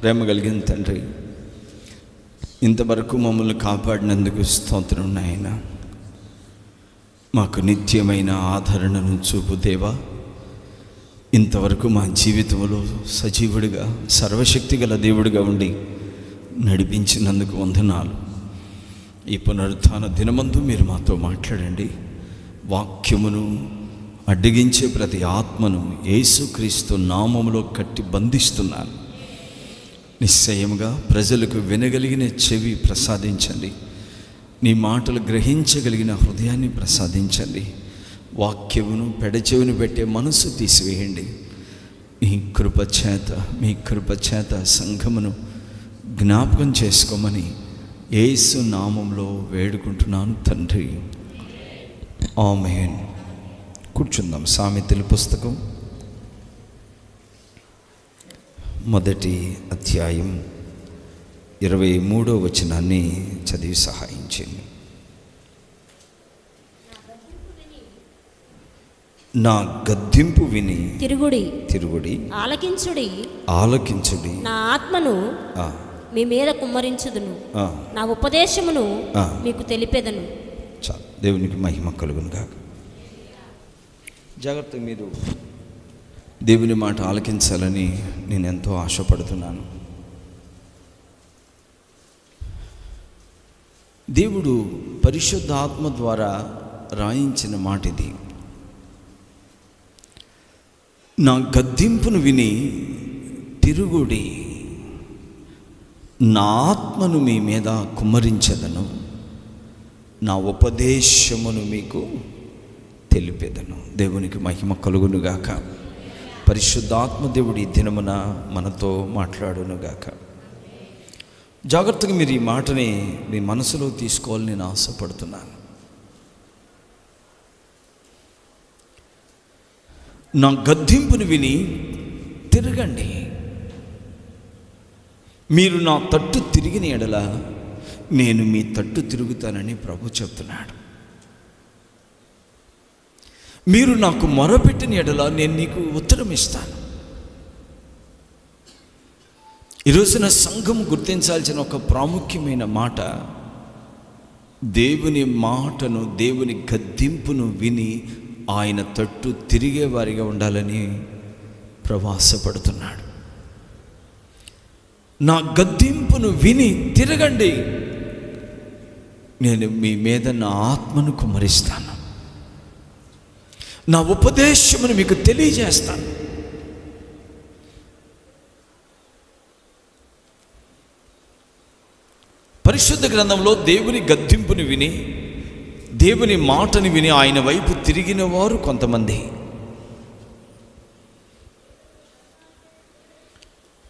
ప్రేమ కలిగిన తండ్రి, ఇంతవరకు మమ్మల్ని కాపాడినందుకు స్తోత్రం నాయన. మాకు నిత్యమైన ఆదరణను చూపు దేవా. ఇంతవరకు మా జీవితంలో సజీవుడిగా, సర్వశక్తి గల దేవుడిగా ఉండి నడిపించినందుకు వందనాలు. ఈ పునరుత్థాన దినమందు మీరు మాతో మాట్లాడండి. వాక్యమును అడ్డగించే ప్రతి ఆత్మను యేసుక్రీస్తు నామములో కట్టి బంధిస్తున్నాను. నిశ్చయముగా ప్రజలకు వినగలిగిన చెవి ప్రసాదించండి. నీ మాటలు గ్రహించగలిగిన హృదయాన్ని ప్రసాదించండి. వాక్యమును పెడచెవిని పెట్టే మనసు తీసివేయండి. మీ కృపచేత సంఘమును జ్ఞాపకం చేసుకోమని యేసు నామంలో వేడుకుంటున్నాను తండ్రి, ఆమేన్. కూర్చుందాం. సామెతల పుస్తకం 1వ అధ్యాయం 23వ వచనాన్ని చదివి సహాయం చేయండి. నా గద్దింపు విని తిరుగుడి ఆలకించుడి నా ఆత్మను మీ మీద కుమ్మరించుదును, నా ఉపదేశమును మీకు తెలిపేదను. చాలు. దేవునికి మహిమ కలుగును గాక. జాగ్రత్తగా మీరు దేవుని మాట ఆలకించాలని నేను ఎంతో ఆశపడుతున్నాను. దేవుడు పరిశుద్ధ ఆత్మ ద్వారా రాయించిన మాట ఇది. నా గద్దింపును విని తిరుగుడి, నా ఆత్మను మీ మీద కుమ్మరించెదను, నా ఉపదేశమును మీకు తెలిపేదను. దేవునికి మహిమ కలుగునుగాక. పరిశుద్ధాత్మ దేవుడి దినమున మనతో మాట్లాడునుగాక. జాగ్రత్తగా మీరు ఈ మాటని మీ మనసులో తీసుకోవాలని నేను ఆశపడుతున్నాను. నా గద్దింపును విని తిరగండి. మీరు నా తట్టు తిరిగిన ఎడల నేను మీ తట్టు తిరుగుతానని ప్రభు చెప్తున్నాడు. మీరు నాకు మొరపెట్టిన ఎడల నేను నీకు ఉత్తరం ఇస్తాను. ఈరోజున సంఘం గుర్తించాల్సిన ఒక ప్రాముఖ్యమైన మాట, దేవుని మాటను, దేవుని గద్దింపును విని ఆయన తట్టు తిరిగేవారిగా ఉండాలని ప్రవాసపడుతున్నాడు. నా గద్దింపును విని తిరగండి, నేను మీ మీద నా ఆత్మను కుమ్మరిస్తాను, నా ఉపదేశమును మీకు తెలియజేస్తాను. పరిశుద్ధ గ్రంథంలో దేవుని గద్దింపుని విని, దేవుని మాటని విని ఆయన వైపు తిరిగిన వారు కొంతమంది,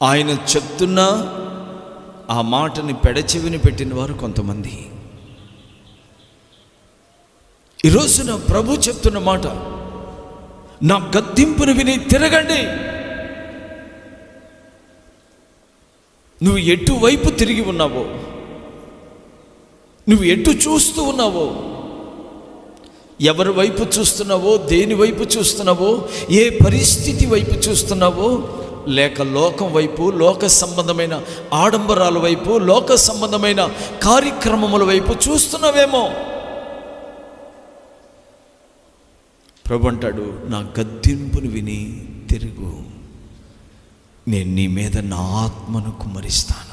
ఆయన చెప్తున్న ఆ మాటని పెడచెవిని పెట్టిన వారు కొంతమంది. ఈరోజున ప్రభు చెప్తున్న మాట, నా గద్దింపును విని తిరగండి. నువ్వు ఎటువైపు తిరిగి ఉన్నావో, నువ్వు ఎటు చూస్తూ ఉన్నావో, ఎవరి వైపు చూస్తున్నావో, దేని వైపు చూస్తున్నావో, ఏ పరిస్థితి వైపు చూస్తున్నావో, లేక లోకం వైపు, లోక సంబంధమైన ఆడంబరాల వైపు, లోక సంబంధమైన కార్యక్రమముల వైపు చూస్తున్నావేమో. ప్రభు అంటాడు, నా గద్దింపును విని తిరుగు, నేను నీ మీద నా ఆత్మను కుమ్మరిస్తాను.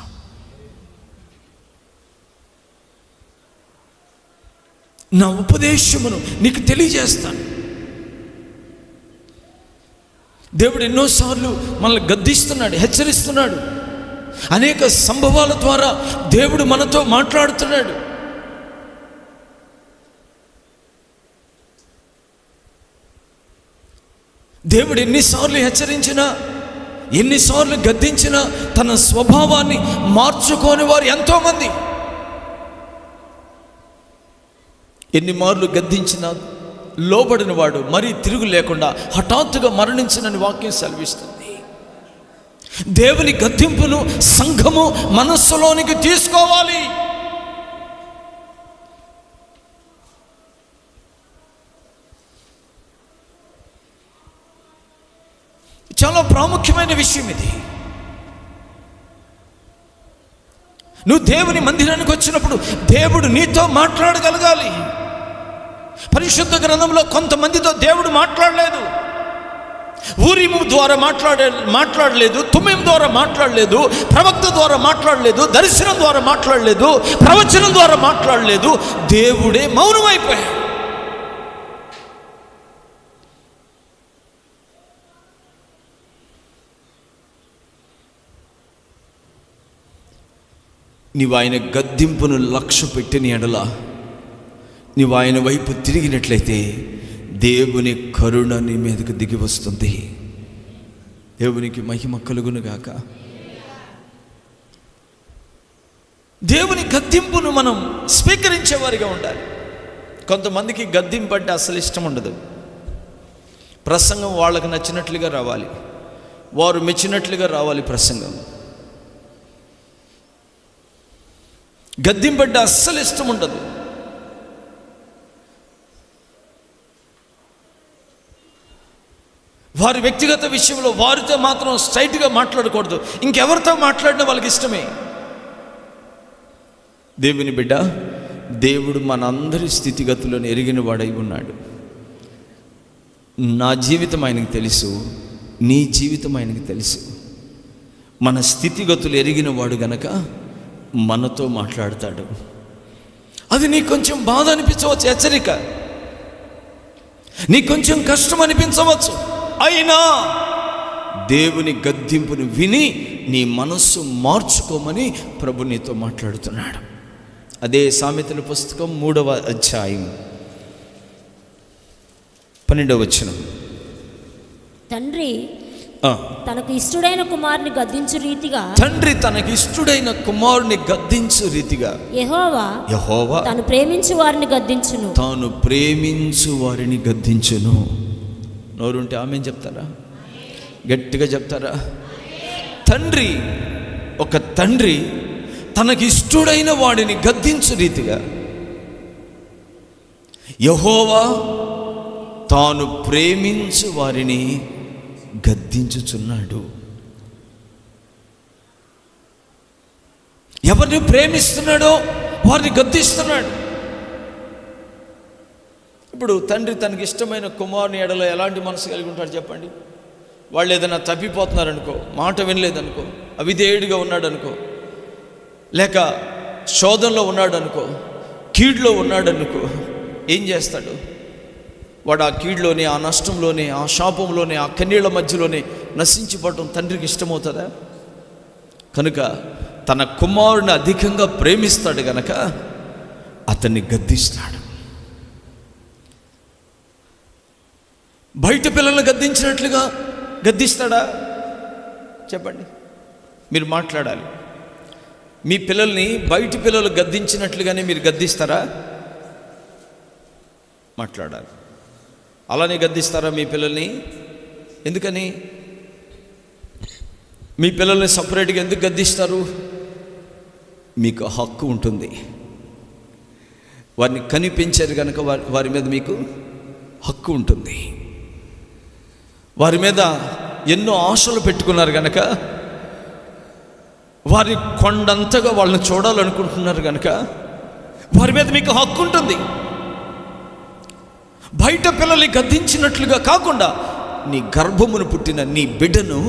నా ఉపదేశమును నీకు తెలియజేస్తాను. దేవుడు ఎన్నోసార్లు మనల్ని గద్దిస్తున్నాడు, హెచ్చరిస్తున్నాడు. అనేక సంభవాల ద్వారా దేవుడు మనతో మాట్లాడుతున్నాడు. దేవుడు ఎన్నిసార్లు హెచ్చరించినా, ఎన్నిసార్లు గద్దించినా తన స్వభావాన్ని మార్చుకోని వారు ఎంతోమంది. ఎన్ని మార్లు గద్దించినా లోబడిన వాడు మరీ తిరుగు లేకుండా హఠాత్తుగా మరణించినని వాక్యం సెలవిస్తుంది. దేవుని గద్దింపును సంఘము మనస్సులోనికి తీసుకోవాలి. చాలా ప్రాముఖ్యమైన విషయం ఇది. నువ్వు దేవుని మందిరానికి వచ్చినప్పుడు దేవుడు నీతో మాట్లాడగలగాలి. పరిశుద్ధ గ్రంథంలో కొంతమందితో దేవుడు మాట్లాడలేదు. ఊరిము ద్వారా మాట్లాడలేదు, తుమ్మిం ద్వారా మాట్లాడలేదు, ప్రవక్త ద్వారా మాట్లాడలేదు, దర్శనం ద్వారా మాట్లాడలేదు, ప్రవచనం ద్వారా మాట్లాడలేదు. దేవుడే మౌనమైపోయాడు. నీవు ఆయన గద్దింపును లక్ష్య పెట్టిన ఎడల, నీవు ఆయన వైపు తిరిగినట్లయితే దేవుని కరుణ నీ మీదకు దిగి వస్తుంది. దేవునికి మహిమ కలుగునుగాక. దేవుని గద్దింపును మనం స్వీకరించేవారిగా ఉండాలి. కొంతమందికి గద్దింపు అంటే అసలు ఇష్టం ఉండదు. ప్రసంగం వాళ్ళకు నచ్చినట్లుగా రావాలి, వారు మెచ్చినట్లుగా రావాలి ప్రసంగం. గద్దింపు అంటే అస్సలు ఇష్టం ఉండదు. వారి వ్యక్తిగత విషయంలో వారితో మాత్రం స్ట్రైట్గా మాట్లాడకూడదు. ఇంకెవరితో మాట్లాడినా వాళ్ళకి ఇష్టమే. దేవుని బిడ్డ, దేవుడు మనందరి స్థితిగతులను ఎరిగిన వాడై ఉన్నాడు. నా జీవితం ఆయనకు తెలుసు, నీ జీవితం ఆయనకు తెలుసు. మన స్థితిగతులు ఎరిగిన వాడు గనక మనతో మాట్లాడతాడు. అది నీకు కొంచెం బాధ అనిపించవచ్చు, హెచ్చరిక. నీకు కొంచెం కష్టం అనిపించవచ్చు. అయినా దేవుని గద్దింపును విని నీ మనస్సు మార్చుకోమని ప్రభు నీతో మాట్లాడుతున్నాడు. అదే సామెతల పుస్తకం 3వ అధ్యాయం 12వ వచనం. తండ్రి తనకు ఇష్టడైన కుమారుని గద్దించు రీతిగా, తండ్రి తనకి ఇష్టడైన కుమారుని గద్దించు రీతిగా యెహోవా తాను ప్రేమించు వారిని గద్దించును. తాను ప్రేమించు వారిని గద్దించును. నోరుంటే ఆమె చెప్తారా? గట్టిగా చెప్తారా? తండ్రి, ఒక తండ్రి తనకి ఇష్టడైన వాడిని గద్దించు రీతిగా యెహోవా తాను ప్రేమించు వారిని గద్దించుచున్నాడు. ఎవరిని ప్రేమిస్తున్నాడో వారిని గద్దిస్తున్నాడు. ఇప్పుడు తండ్రి తనకి ఇష్టమైన కుమారుని ఎడల ఎలాంటి మనసు కలిగి ఉంటాడు చెప్పండి? వాళ్ళు ఏదైనా తప్పిపోతున్నారనుకో, మాట వినలేదనుకో, అవిధేయుడిగా ఉన్నాడు అనుకో, లేక శోధనలో ఉన్నాడు అనుకో, కీడులో ఉన్నాడు అనుకో, ఏం చేస్తాడు? వాడు ఆ కీడులోనే, ఆ నష్టంలోనే, ఆ శాపంలోనే, ఆ కన్నీళ్ల మధ్యలోనే నశించిపోవటం తండ్రికి ఇష్టమవుతుందా? కనుక తన కుమారుని అధికంగా ప్రేమిస్తాడు గనక అతన్ని గద్దిస్తాడు. బయట పిల్లల్ని గద్దించినట్లుగా గద్దిస్తాడా? చెప్పండి, మీరు మాట్లాడాలి. మీ పిల్లల్ని బయటి పిల్లలు గద్దించినట్లుగానే మీరు గద్దిస్తారా? మాట్లాడాలి. అలానే గద్దిస్తారా మీ పిల్లల్ని? ఎందుకని? మీ పిల్లల్ని సపరేట్గా ఎందుకు గద్దిస్తారు? మీకు హక్కు ఉంటుంది. వారిని కనిపించారు కనుక వారి మీద మీకు హక్కు ఉంటుంది. వారి మీద ఎన్నో ఆశలు పెట్టుకున్నారు కనుక, వారి కొండంతగా వాళ్ళని చూడాలనుకుంటున్నారు కనుక వారి మీద మీకు హక్కు ఉంటుంది. బయట పిల్లల్ని గద్దించినట్లుగా కాకుండా నీ గర్భమును పుట్టిన నీ బిడ్డను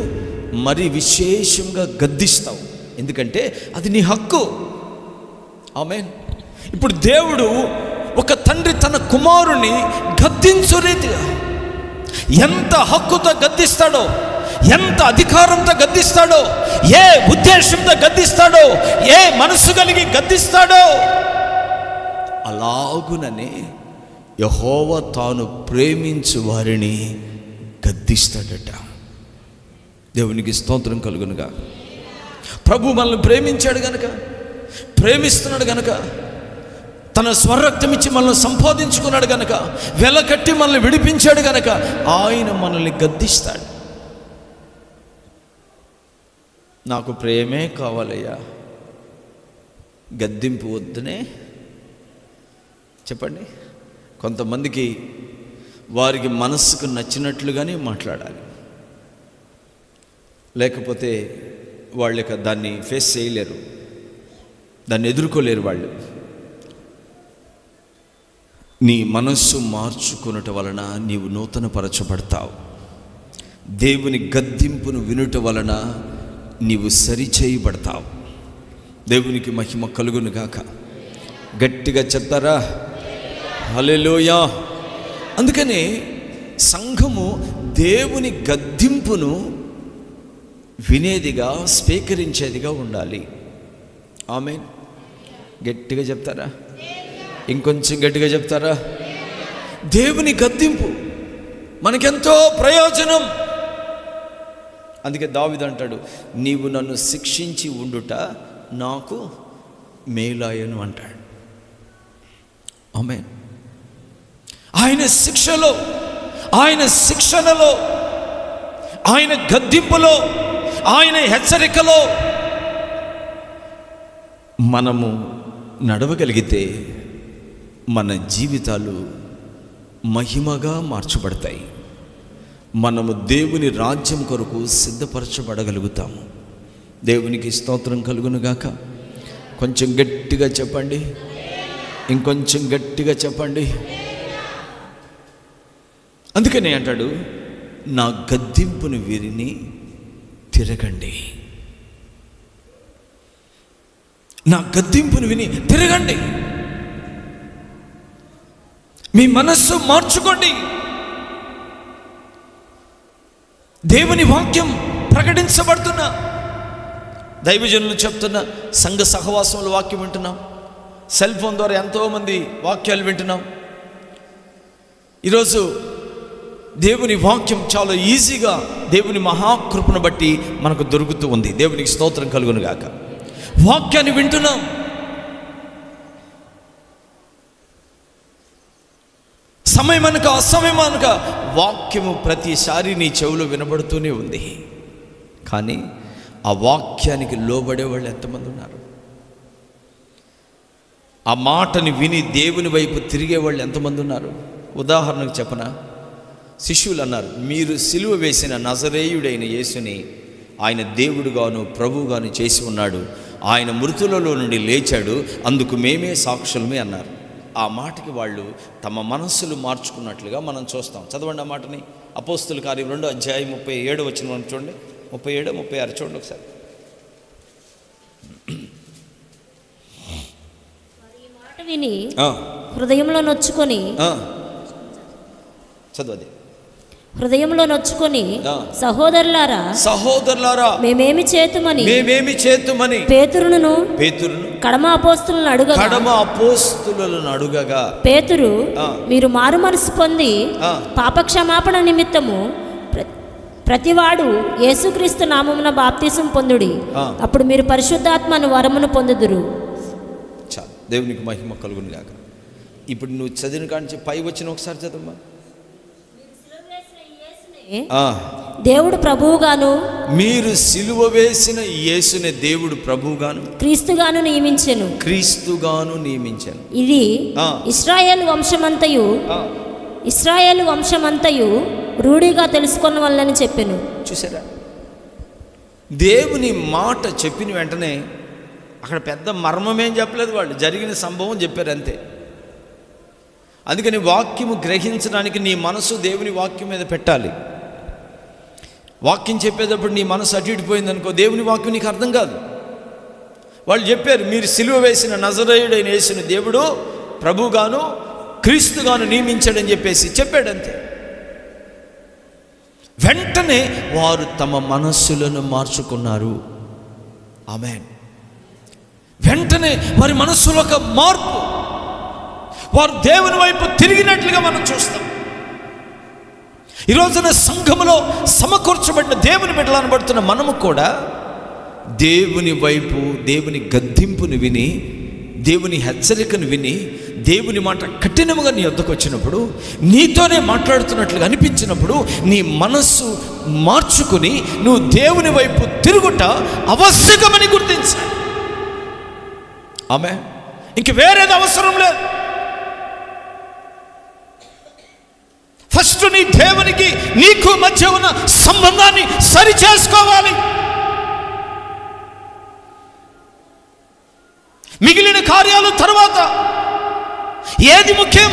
మరి విశేషంగా గద్దిస్తావు. ఎందుకంటే అది నీ హక్కు. ఆమేన్. ఇప్పుడు దేవుడు, ఒక తండ్రి తన కుమారుని గద్దించు రీతిగా ఎంత హక్కుతో గద్దిస్తాడో, ఎంత అధికారంతో గద్దిస్తాడో, ఏ ఉద్దేశంతో గద్దిస్తాడో, ఏ మనసు కలిగి గద్దిస్తాడో, అలాగుననే యెహోవా తాను ప్రేమించు వారిని గద్దిస్తాడట. దేవునికి స్తోత్రం కలుగునుగా. ప్రభు మనల్ని ప్రేమించాడు గనక, ప్రేమిస్తున్నాడు గనక, తన స్వరక్తం ఇచ్చి మనల్ని సంపాదించుకున్నాడు గనక, వెలకట్టి మనల్ని విడిపించాడు గనక ఆయన మనల్ని గద్దిస్తాడు. నాకు ప్రేమే కావాలయ్యా, గద్దింపు వద్దునే చెప్పండి. కొంతమందికి వారికి మనస్సుకు నచ్చినట్లుగానే మాట్లాడాలి, లేకపోతే వాళ్ళకి దాన్ని ఫేస్ చేయలేరు. దాన్ని ఎదుర్కోలేరు వాళ్ళు. నీ మనస్సు మార్చుకునుట వలన నీవు నూతనపరచబడతావు. దేవుని గద్దింపును వినుట వలన నీవు సరిచేయబడతావు. దేవునికి మహిమ కలుగును గాక. గట్టిగా చెప్తారా? హల్లెలూయా. అందుకనే సంఘము దేవుని గద్దింపును వినేదిగా, స్వీకరించేదిగా ఉండాలి. ఆమేన్. గట్టిగా చెప్తారా? ఇంకొంచెం గట్టిగా చెప్తారా? దేవుని గద్దింపు మనకెంతో ప్రయోజనం. అందుకే దావీదు అంటాడు, నీవు నన్ను శిక్షించి ఉండుట నాకు మేలాయను అంటాడు. ఆమేన్. ఆయన శిక్షలో, ఆయన శిక్షణలో, ఆయన గద్దింపులో, ఆయన హెచ్చరికలో మనము నడవగలిగితే మన జీవితాలు మహిమగా మార్చబడతాయి. మనము దేవుని రాజ్యం కొరకు సిద్ధపరచబడగలుగుతాము. దేవునికి స్తోత్రం కలుగునుగాక. కొంచెం గట్టిగా చెప్పండి, ఇంకొంచెం గట్టిగా చెప్పండి. అందుకనే అంటాడు, నా గద్దింపును విని తిరగండి. నా గద్దింపును విని తిరగండి. మీ మనస్సు మార్చుకోండి. దేవుని వాక్యం ప్రకటించబడుతున్న దైవజనులు చెప్తున్న సంఘ సహవాసంలో వాక్యం వింటున్నాం. సెల్ ఫోన్ ద్వారా ఎంతోమంది వాక్యాలు వింటున్నాం. ఈరోజు దేవుని వాక్యం చాలా ఈజీగా దేవుని మహాకృపను బట్టి మనకు దొరుకుతూ ఉంది. దేవునికి స్తోత్రం కలుగును గాక. వాక్యాన్ని వింటున్నాం. సమయం అనక అసమయం అనక వాక్యము ప్రతిసారి నీ చెవులో వినబడుతూనే ఉంది. కానీ ఆ వాక్యానికి లోబడే వాళ్ళు ఎంతమంది ఉన్నారు? ఆ మాటని విని దేవుని వైపు తిరిగే వాళ్ళు ఎంతమంది ఉన్నారు? ఉదాహరణకు చెప్పనా, శిష్యులు అన్నారు, మీరు సిలువ వేసిన నజరేయుడైన యేసుని ఆయన దేవుడుగాను ప్రభువుగాను చేసి ఉన్నాడు, ఆయన మృతులలో నుండి లేచాడు, అందుకు మేమే సాక్షులమే అన్నారు. ఆ మాటకి వాళ్ళు తమ మనస్సులు మార్చుకున్నట్లుగా మనం చూస్తాం. చదవండి ఆ మాటని. అపోస్తుల కార్యం 2వ అధ్యాయం 37 వచ్చిన మనం చూడండి. 37, 36 చూడండి ఒకసారి. ఈ మాట విని హృదయంలో నొచ్చుకొని, చదవది. హృదయంలో నొచ్చుకొని, సహోదరులారా మేమేమి చేతుమని పేతురును కడమ అపోస్తులను అడుగగా పేతురు, మీరు మారు మనసు పొంది పాపక్షమాపణ నిమిత్తము ప్రతివాడు యేసుక్రీస్తు నామమున బాప్తిసం పొందుడి, అప్పుడు మీరు పరిశుద్ధాత్మను వరమును పొందుదురు. దేవునికి మహిమ కలుగును గాక. ఇప్పుడు నువ్వు చదివిన కాంచి పై వచ్చిన ఒకసారి చదవమ్మా. దేవుడు ప్రభువుగాను, మీరు సిలువ వేసిన యేసుని దేవుడు ప్రభువుగాను క్రీస్తుగాను నియమించెను. ఇది ఇశ్రాయేలు వంశమంతయు రూఢిగా తెలుసుకున్న వాళ్ళని చెప్పాను. చూసారా, దేవుని మాట చెప్పిన వెంటనే అక్కడ పెద్ద మర్మమేం చెప్పలేదు, వాళ్ళు జరిగిన సంభవం చెప్పారు అంతే. అందుకని వాక్యము గ్రహించడానికి నీ మనసు దేవుని వాక్యం మీద పెట్టాలి. వాక్యం చెప్పేటప్పుడు నీ మనసు అటు ఇటుపోయింది అనుకో, దేవుని వాక్యం నీకు అర్థం కాదు. వాళ్ళు చెప్పారు, మీరు సిలువ వేసిన నజరేయుడైన యేసుని దేవుడు ప్రభుగాను క్రీస్తుగాను నియమించాడని చెప్పాడంతే. వెంటనే వారు తమ మనస్సులను మార్చుకున్నారు. ఆమేన్. వెంటనే వారి మనస్సులో ఒక మార్పు, వారు దేవుని వైపు తిరిగినట్లుగా మనం చూస్తాం. ఈ రోజున సంఘములో సమకూర్చబడిన దేవుని బిడ్డలు అనబడుతున్న మనము కూడా దేవుని వైపు, దేవుని గద్దింపుని విని, దేవుని హెచ్చరికను విని, దేవుని మాట కఠినముగా నీ వద్దకు వచ్చినప్పుడు, నీతోనే మాట్లాడుతున్నట్లుగా అనిపించినప్పుడు నీ మనస్సు మార్చుకుని నువ్వు దేవుని వైపు తిరుగుట అవశ్యకమని గుర్తించాలి. ఆమేన్. ఇంక వేరేది అవసరం లేదు. ఫస్ట్ నీ దేవునికి నీకు మధ్య ఉన్న సంబంధాన్ని సరి చేసుకోవాలి. మిగిలిన కార్యాలు తర్వాత. ఏది ముఖ్యం?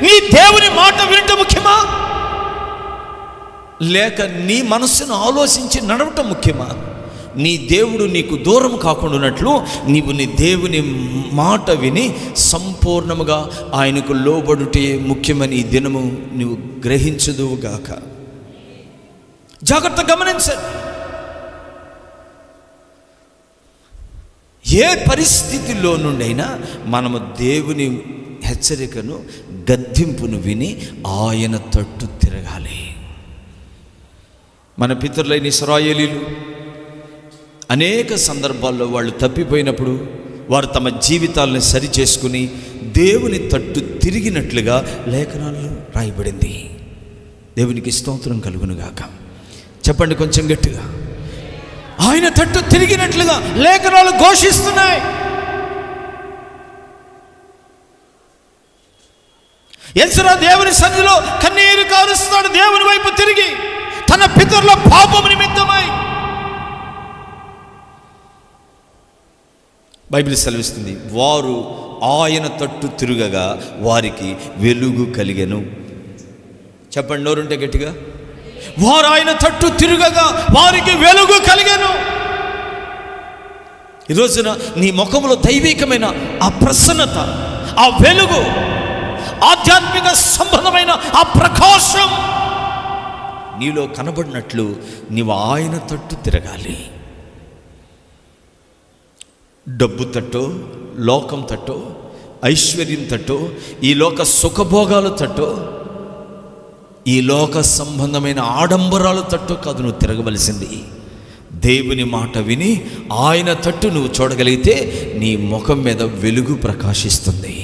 నీ దేవుని మాట వినటం ముఖ్యమా, లేక నీ మనస్సును ఆలోచించి నడవటం ముఖ్యమా? నీ దేవుడు నీకు దూరం కాకుండానట్లు నీవు నీ దేవుని మాట విని సంపూర్ణముగా ఆయనకు లోబడుటే ముఖ్యమని ఈ దినము నువ్వు గ్రహించుదువుగాక. జాగ్రత్త గమనించండి. ఏ పరిస్థితిలో నుండైనా మనము దేవుని హెచ్చరికను, గద్దింపును విని ఆయన తట్టు తిరగాలి. మన పితరులైన ఇశ్రాయేలీలు అనేక సందర్భాల్లో వాళ్ళు తప్పిపోయినప్పుడు వారు తమ జీవితాలను సరిచేసుకుని దేవుని తట్టు తిరిగినట్లుగా లేఖనాల్లో రాయబడింది. దేవునికి స్తోత్రం కలుగునుగాక. చెప్పండి కొంచెం గట్టిగా. ఆయన తట్టు తిరిగినట్లుగా లేఖనాలు ఘోషిస్తున్నాయి. ఎజ్రా దేవుని సన్నిధిలో కన్నీరు కారుస్తాడు, దేవుని వైపు తిరిగి తన పితరుల పాపము నిమిత్తమై. బైబిల్ సెలవిస్తుంది, వారు ఆయన తట్టు తిరుగగా వారికి వెలుగు కలిగెను. చెప్పండి నోరుంటే గట్టిగా. వారు ఆయన తట్టు తిరుగగా వారికి వెలుగు కలిగెను. ఈ రోజున నీ ముఖంలో దైవికమైన ఆ ప్రసన్నత, ఆ వెలుగు, ఆధ్యాత్మిక సంబంధమైన ఆ ప్రకాశం నీలో కనబడినట్లు నీవు ఆయన తట్టు తిరగాలి. డబ్బు తట్టో, లోకం తట్టో, ఐశ్వర్యం తట్టో, ఈ లోక సుఖభోగాల తట్టో, ఈ లోక సంబంధమైన ఆడంబరాల తట్టు కాదు నువ్వు తిరగవలసింది. దేవుని మాట విని ఆయన తట్టు నువ్వు చూడగలిగితే నీ ముఖం మీద వెలుగు ప్రకాశిస్తుంది.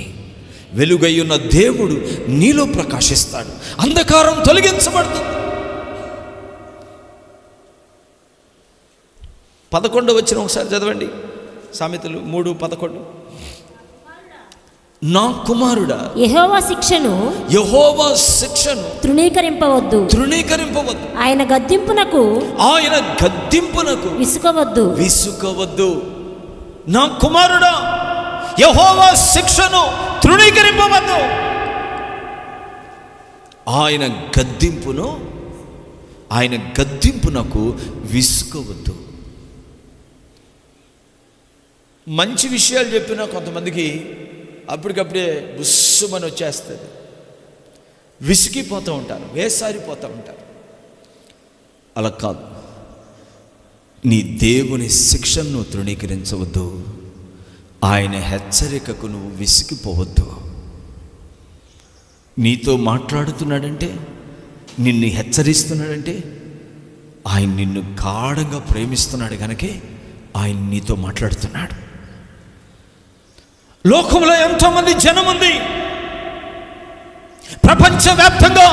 వెలుగయ్యున్న దేవుడు నీలో ప్రకాశిస్తాడు. అంధకారం తొలగించబడుతుంది. 11 వచ్చిన ఒకసారి చదవండి. సామెతలు 3:11. నా కుమారుడా, యెహోవా శిక్షను తృణీకరింపవద్దు. ఆయన గద్దింపునకు విసుకవద్దు. నా కుమారుడా, యెహోవా శిక్షను తృణీకరింపవద్దు. ఆయన గద్దింపునకు విసుకవద్దు. మంచి విషయాలు చెప్పినా కొంతమందికి అప్పటికప్పుడే బుస్సుమని వచ్చేస్తుంది. విసిగిపోతూ ఉంటారు, వేసారిపోతూ ఉంటారు. అలా కాదు. నీ దేవుని శిక్షను నువ్వు తృణీకరించవద్దు. ఆయన హెచ్చరికకు నువ్వు విసిగిపోవద్దు. నీతో మాట్లాడుతున్నాడంటే, నిన్ను హెచ్చరిస్తున్నాడంటే ఆయన నిన్ను గాఢంగా ప్రేమిస్తున్నాడు కనుకే ఆయన నీతో మాట్లాడుతున్నాడు. లోకంలో ఎంతోమంది జనం ఉంది. ప్రపంచవ్యాప్తంగా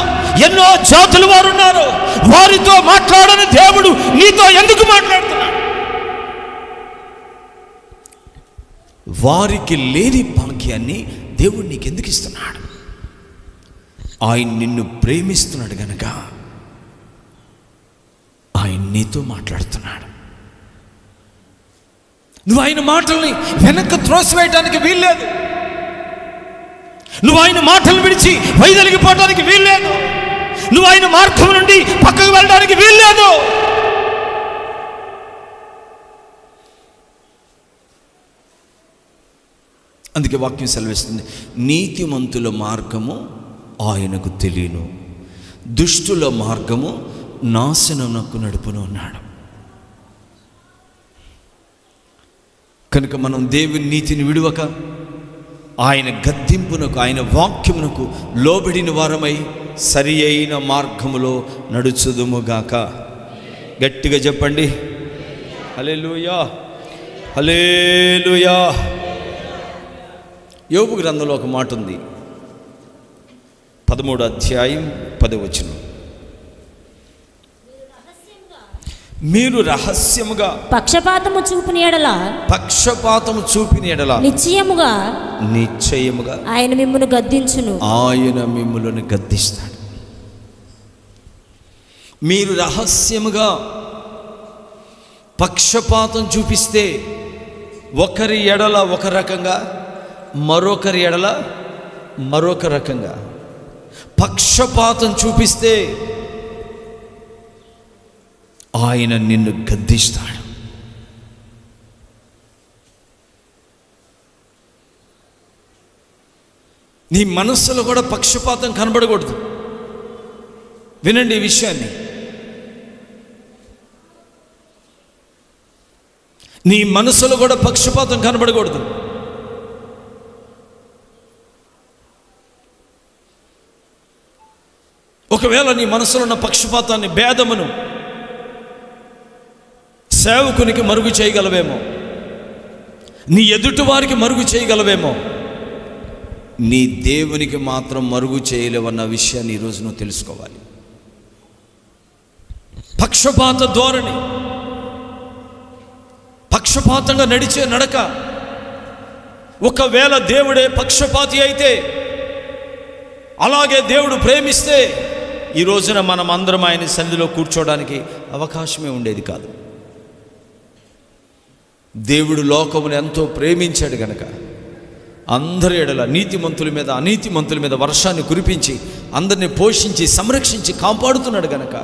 ఎన్నో జాతుల వారు ఉన్నారు. వారితో మాట్లాడని దేవుడు నీతో ఎందుకు మాట్లాడుతున్నాడు? వారికి లేని భాగ్యాన్ని దేవుడు నీకెందుకు ఇస్తున్నాడు? ఆయన నిన్ను ప్రేమిస్తున్నాడు గనక ఆయన నీతో మాట్లాడుతున్నాడు. నువ్వు ఆయన మాటల్ని వెనక్కి త్రోసివేయటానికి వీల్లేదు. నువ్వు ఆయన మాటలు విడిచి వైదొలిగిపోవడానికి వీల్లేదు. నువ్వు ఆయన మార్గం నుండి పక్కకు వెళ్ళడానికి వీల్లేదు. అందుకే వాక్యం సెలవిస్తుంది, నీతిమంతుల మార్గము ఆయనకు తెలియను, దుష్టుల మార్గము నాశనమునకు నడుపును అన్నాడు. కనుక మనం దేవుని నీతిని విడువక ఆయన గద్దింపునకు, ఆయన వాక్యమునకు లోబడిన వారమై సరి అయిన మార్గములో నడుచుదుముగాక. గట్టిగా చెప్పండి హల్లెలూయా, హల్లెలూయా. యోబు గ్రంథంలో ఒక మాట ఉంది, 13వ అధ్యాయం 10వ వచనం. మీరు రహస్యముగా పక్షపాతము చూపిన ఎడల నిశ్చయముగా ఆయన మిమ్మును గద్దించును. ఆయన మిమ్ములను గద్దిస్తాడు. మీరు రహస్యముగా పక్షపాతం చూపిస్తే ఒకరి ఎడల ఒక రకంగా, మరొకరి ఎడల మరొక రకంగా పక్షపాతం చూపిస్తే ఆయన నిన్ను గద్దిస్తాడు. నీ మనస్సులో కూడా పక్షపాతం కనబడకూడదు. వినండి ఈ విషయాన్ని. నీ మనసులో కూడా పక్షపాతం కనబడకూడదు. ఒకవేళ నీ మనసులో ఉన్న పక్షపాతాన్ని, భేదమును సేవకునికి మరుగు చేయగలవేమో, నీ ఎదుటి వారికి మరుగు చేయగలవేమో, నీ దేవునికి మాత్రం మరుగు చేయలేవన్న విషయాన్ని ఈరోజు నువ్వు తెలుసుకోవాలి. పక్షపాత ధోరణి, పక్షపాతంగా నడిచే నడక. ఒకవేళ దేవుడే పక్షపాతి అయితే, అలాగే దేవుడు ప్రేమిస్తే, ఈ రోజున మనం అందరం ఆయన సన్నిధిలో కూర్చోవడానికి అవకాశమే ఉండేది కాదు. దేవుడు లోకమును ఎంతో ప్రేమించాడు గనక అందరి ఎడల నీతిమంతుల మీద అనీతిమంతుల మీద వర్షాన్ని కురిపించి అందరిని పోషించి సంరక్షించి కాపాడుతున్నాడు గనక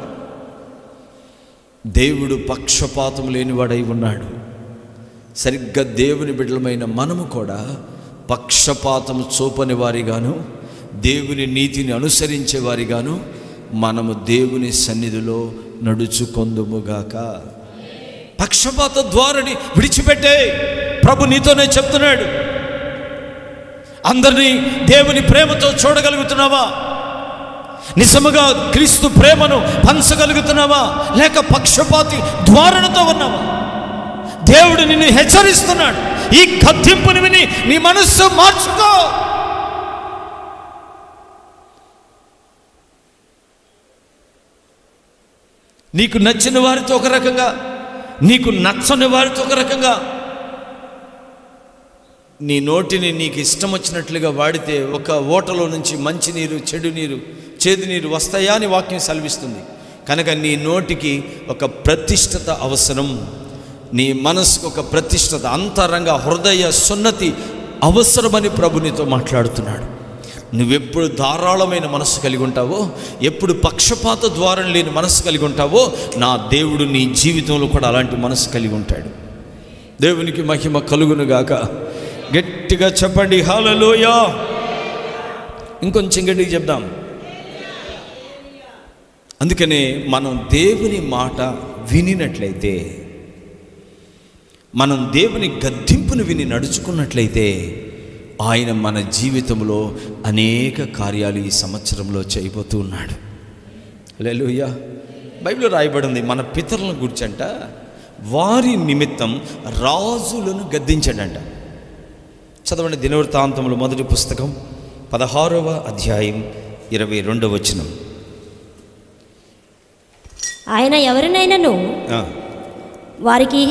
దేవుడు పక్షపాతం లేనివాడై ఉన్నాడు. సరిగ్గా దేవుని బిడ్డలమైన మనము కూడా పక్షపాతం చూపని వారిగాను, దేవుని నీతిని అనుసరించే వారిగాను మనము దేవుని సన్నిధిలో నడుచుకొందుముగాక. పక్షపాత ద్వారాని విడిచిపెట్టే. ప్రభు నీతోనే చెప్తున్నాడు. అందరినీ దేవుని ప్రేమతో చూడగలుగుతున్నావా? నిజముగా క్రీస్తు ప్రేమను పంచగలుగుతున్నావా? లేక పక్షపాతి ద్వారణతో ఉన్నావా? దేవుడు నిన్ను హెచ్చరిస్తున్నాడు. ఈ గద్దింపుని విని నీ మనస్సు మార్చుకో. నీకు నచ్చిన వారితో ఒక రకంగా, నీకు నచ్చని వారితో ఒక రకంగా, నీ నోటిని నీకు ఇష్టం వచ్చినట్లుగా వాడితే ఒక ఓటలో నుంచి మంచి నీరు, చెడు నీరు, చేదు నీరు వస్తాయా అని వాక్యం సెలవిస్తుంది. కనుక నీ నోటికి ఒక ప్రతిష్టత అవసరం. నీ మనసుకు ఒక ప్రతిష్టత, అంతరంగ హృదయ సున్నతి అవసరమని ప్రభు నీతో మాట్లాడుతున్నాడు. నువ్వెప్పుడు ధారాళమైన మనస్సు కలిగి ఉంటావో, ఎప్పుడు పక్షపాత ద్వారం లేని మనస్సు కలిగి ఉంటావో, నా దేవుడు నీ జీవితంలో కూడా అలాంటి మనస్సు కలిగి ఉంటాడు. దేవునికి మహిమ కలుగునుగాక. గట్టిగా చెప్పండి హల్లెలూయా. ఇంకొంచెం గట్టిగా చెప్దాం. అందుకనే మనం దేవుని మాట వినినట్లయితే, మనం దేవుని గద్దింపును విని నడుచుకున్నట్లయితే, ఆయన మన జీవితంలో అనేక కార్యాలు ఈ సంవత్సరంలో చేయబోతూ ఉన్నాడు. హల్లెలూయా. బైబిల్లో రాయబడింది, మన పితరులను గుర్చంట వారి నిమిత్తం రాజులను గద్దించాడంట. చదవండి దినవృత్తాంతములు మొదటి పుస్తకం 16వ అధ్యాయం 22వ వచనం. ఆయన ఎవరినైనాను వారికి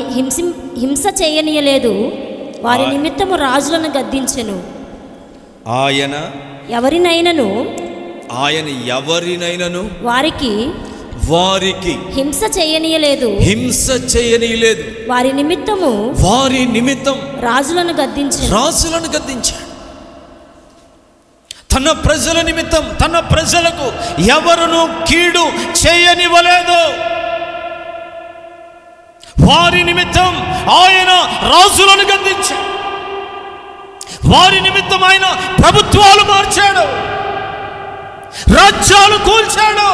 హింస చేయనీయలేదు, వారి నిమిత్తము రాజులను గద్దించెను. ఆయన ఎవరినైనాను వారికి హింస చేయనీయలేదు, వారి నిమిత్తం రాజులను గద్దించాడు. తన ప్రజల నిమిత్తం, తన ప్రజలకు ఎవరును కీడు చేయనివ్వలేదు. వారి నిమిత్తం ఆయన రాజులను గద్దించాడు. వారి నిమిత్తం ఆయన ప్రభుత్వాలు మార్చాడు, రాజ్యాలు కూల్చాడు.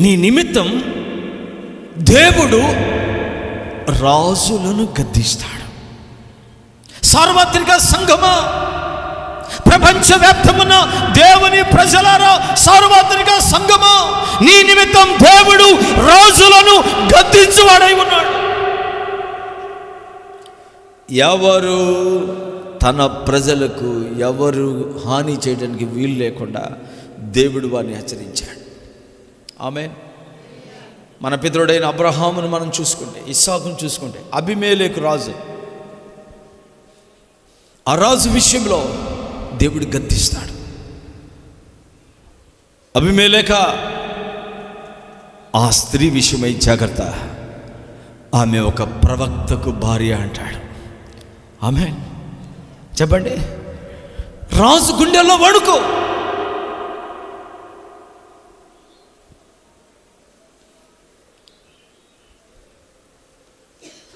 నీ నిమిత్తం దేవుడు రాజులను గద్దిస్తాడు. సార్వత్రిక సంఘమా, ప్రపంచవ్యాప్తమున్న దేవుని ప్రజలారా, సార్వత్రిక సంఘమా, నీ నిమిత్తం దేవుడు రాజులను గద్దించువాడై ఉన్నాడు. ఎవరు తన ప్రజలకు ఎవరు హాని చేయడానికి వీలు లేకుండా దేవుడు వారిని హెచ్చరించాడు. ఆమేన్. మన పితరుడైన అబ్రహామును మనం చూసుకుంటే, ఇస్సాకును చూసుకుంటే, అబీమెలెకు రాజు, ఆ రాజు విషయంలో దేవుడు గద్దిస్తాడు. అబీమెలెక, ఆ స్త్రీ విషయమై జాగ్రత్త. ఆమె ఒక ప్రవక్తకు భార్య అంటాడు. ఆమేన్. చెప్పండి. రాజు గుండెల్లో వణుకు.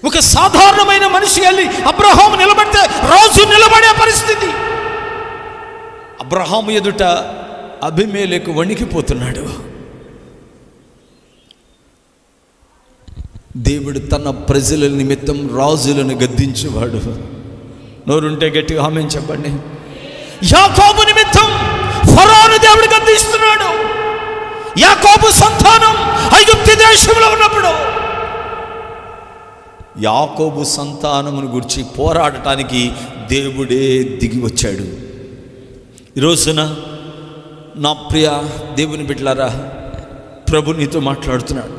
ఒక సాధారణమైన మనిషి వెళ్ళి అబ్రహాము నిలబడితే రాజు నిలబడే పరిస్థితి. అబ్రహాము ఎదుట అబీమెలెకు వణికిపోతున్నాడు. దేవుడు తన ప్రజల నిమిత్తం రాజులను గద్దించేవాడు. నోరుంటే గట్టిగా ఆమేన్ చెప్పండి. యాకోబు నిమిత్తం ఫరోను దేవుడు గద్దిస్తున్నాడు. యాకోబు సంతానం ఐగుప్తు దేశంలో ఉన్నప్పుడు యాకోబు సంతానమును గురించి పోరాడటానికి దేవుడే దిగి వచ్చాడు. ఈరోజున నా ప్రియ దేవుని బిడ్డలారా, ప్రభు నీతో మాట్లాడుతున్నాడు.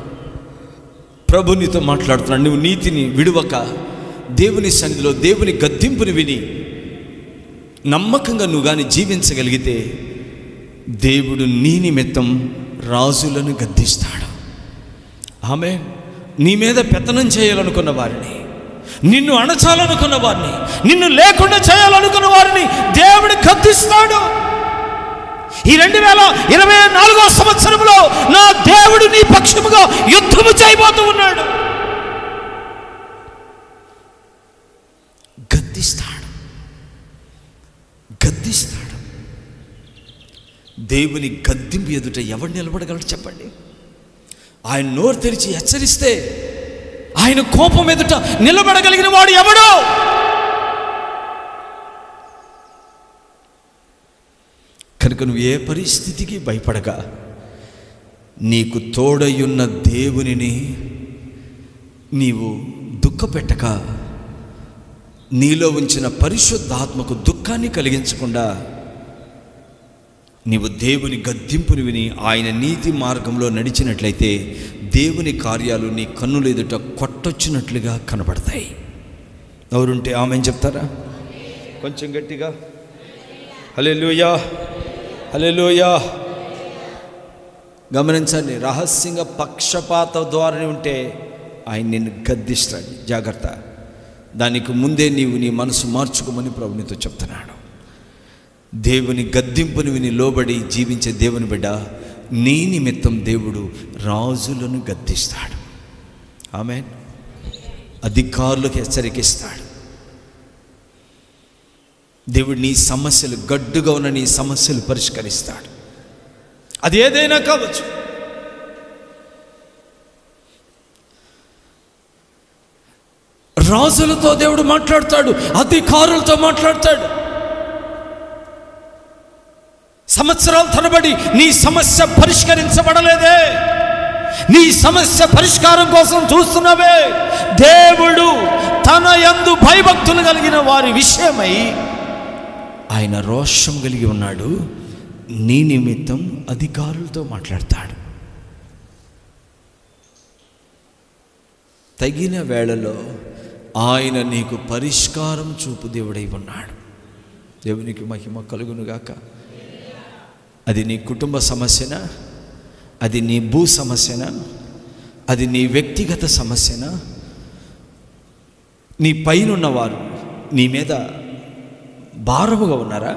ప్రభు నీతో మాట్లాడుతున్నాడు. నువ్వు నీతిని విడువక దేవుని సన్నిధిలో దేవుని గద్దింపుని విని నమ్మకంగా నువ్వు కానీ జీవించగలిగితే దేవుడు నీ నిమిత్తం రాజులను గద్దిస్తాడు. ఆమె నీ మీద పెత్తనం చేయాలనుకున్న వారిని, నిన్ను అణచాలనుకున్న వారిని, నిన్ను లేకుండా చేయాలనుకున్న వారిని దేవుడు గద్దిస్తాడు. ఈ 2024 సంవత్సరంలో నా దేవుడు నీ పక్షముగా యుద్ధము చేయబోతూ ఉన్నాడు. గద్దిస్తాడు, గద్దిస్తాడు. దేవుని గద్దింపు ఎదుట ఎవడు నిలబడగలడు చెప్పండి? ఆయన నోరు తెరిచి హెచ్చరిస్తే ఆయన కోపం ఎదుట నిలబడగలిగిన వాడు ఎవడో? కనుక నువ్వు ఏ పరిస్థితికి భయపడక నీకు తోడయున్న దేవునిని నీవు దుఃఖపెట్టక, నీలో ఉంచిన పరిశుద్ధాత్మకు దుఃఖాన్ని కలిగించకుండా నీవు దేవుని గద్దింపుని విని ఆయన నీతి మార్గంలో నడిచినట్లయితే దేవుని కార్యాలు నీ కన్నుల ఎదుట కొట్టొచ్చినట్లుగా కనబడతాయి. ఎవరుంటే ఆమేన్ చెప్తారా? కొంచెం గట్టిగా హల్లెలూయా, హల్లెలూయా. గమనించండి, రహస్యంగా పక్షపాత ధోరణి ఉంటే ఆయన నిన్ను గద్దిస్తాడు. జాగ్రత్త. దానికి ముందే నీవు నీ మనసు మార్చుకోమని ప్రభు నీతో చెప్తున్నాడు. దేవుని గద్దింపుని విని లోబడి జీవించే దేవుని బిడ్డ, నీ నిమిత్తం దేవుడు రాజులను గద్దిస్తాడు. ఆమేన్. అధికారులకు హెచ్చరికిస్తాడు. దేవుడు నీ సమస్యలు, గడ్డుగా ఉన్న నీ సమస్యలు పరిష్కరిస్తాడు. అది ఏదైనా కావచ్చు. రాజులతో దేవుడు మాట్లాడతాడు, అధికారులతో మాట్లాడతాడు. సంవత్సరాల తరబడి నీ సమస్య పరిష్కరించబడలేదే, నీ సమస్య పరిష్కారం కోసం చూస్తున్నావే. దేవుడు తన యందు భయభక్తులు కలిగిన వారి విషయమై ఆయన రోషం కలిగి ఉన్నాడు. నీ నిమిత్తం అధికారులతో మాట్లాడతాడు. తగిన వేళలో ఆయన నీకు పరిష్కారం చూపు దేవుడై ఉన్నాడు. దేవునికి మహిమ కలుగునుగాక. అది నీ కుటుంబ సమస్యనా, అది నీ భూ సమస్యనా, అది నీ వ్యక్తిగత సమస్యనా, నీ పైనున్నవారు నీ మీద భారముగా ఉన్నారా,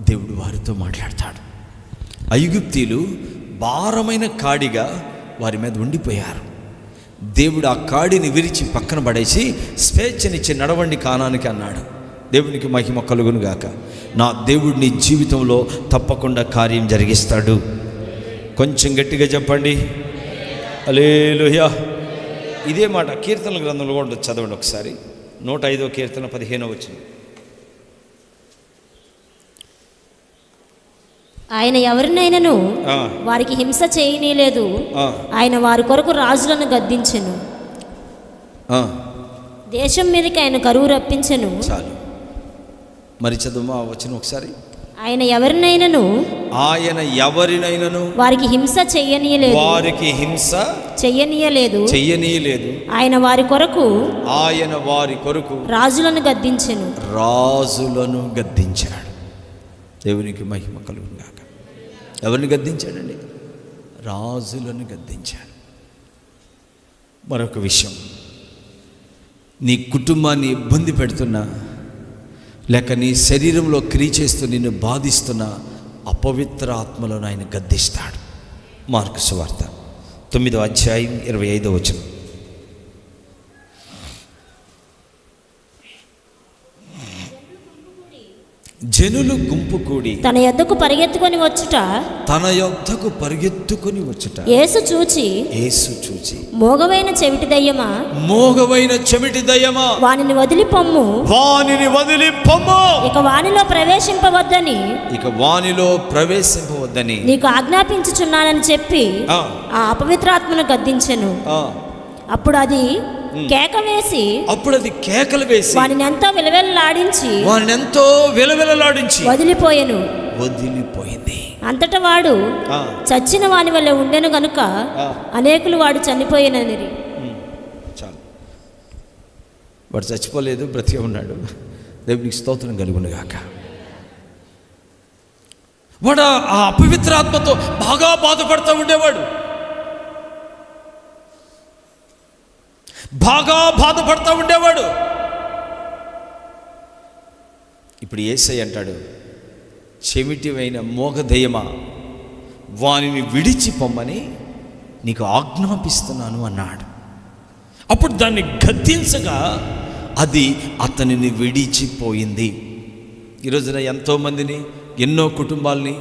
దేవుడు వారితో మాట్లాడతాడు. ఐగుప్తీయులు భారమైన కాడిగా వారి మీద ఉండిపోయారు. దేవుడు ఆ కాడిని విరిచి పక్కన పడేసి స్వేచ్ఛనిచ్చి నడవండి కానానికి అన్నాడు. దేవునికి మహిమ కలుగును గాక. నా దేవుడు నీ జీవితంలో తప్పకుండా కార్యం జరిగిస్తాడు. కొంచెం గట్టిగా చెప్పండి హల్లెలూయా. ఇదే మాట కీర్తనల గ్రంథంలో కూడా చదవండి ఒకసారి. 105వ కీర్తన 15వ వచనం. ఆయన ఎవరినైనాను వారికి హింస చేయనీలేదు, ఆయన వారి కొరకు రాజులను గద్దించెను, దేశం మీదకి ఆయన కరువు రప్పించెను. చాలు, మరి చదువు వచ్చిన ఒకసారి. ఆయన ఎవరినైనాను వారికి హింస చెయ్యనీయలేదు, ఆయన వారి కొరకు రాజులను గద్దించాడు. దేవునికి మహిమ కలుగును గాక. ఎవరిని గద్దించాడండి? రాజులను గద్దించాడు. మరొక విషయం, నీ కుటుంబాన్ని ఇబ్బంది పెడుతున్నా, లేక నీ శరీరంలో క్రియ చేస్తూ నిన్ను బాధిస్తున్న అపవిత్ర ఆత్మలను ఆయన గద్దిస్తాడు. మార్కు సువార్త 9వ అధ్యాయం 25వ వచనం. జనులు గుంపు కూడి తన యొద్దకు పరిగెత్తుకొని వచ్చుట యేసు చూచి మోగవైన చెవిటి దయ్యమా వానిని వదిలి పొమ్ము, ఇక వానిలో ప్రవేశింపవద్దని నీకు ఆజ్ఞాపించుచున్నానని చెప్పి ఆ అపవిత్రాత్మను గద్దించెను. అప్పుడు అది కేకలు వేసి వానిని ఎంతో విలవిలలాడించి వదిలిపోయింది. అంతటా వాడు చచ్చిన వాని వల్ల ఉండెను గనుక అనేకులు వాడు చనిపోయిననిరి. చాలు, వాడు చచ్చిపోలేదు, బ్రతికే ఉన్నాడు. దేవునికి స్తోత్రం కలుగును గాక. వాడు ఆ అపవిత్రాత్మతో బాగా బాధపడుతూ ఉండేవాడు, ఇప్పుడు యేసయ్య అంటాడు, చెవిటివైన మోగదయ్యమా వానిని విడిచిపోమ్మని నీకు ఆజ్ఞాపిస్తున్నాను అన్నాడు. అప్పుడు దాన్ని గద్దించగా అది అతనిని విడిచిపోయింది. ఈరోజున ఎంతోమందిని, ఎన్నో కుటుంబాలని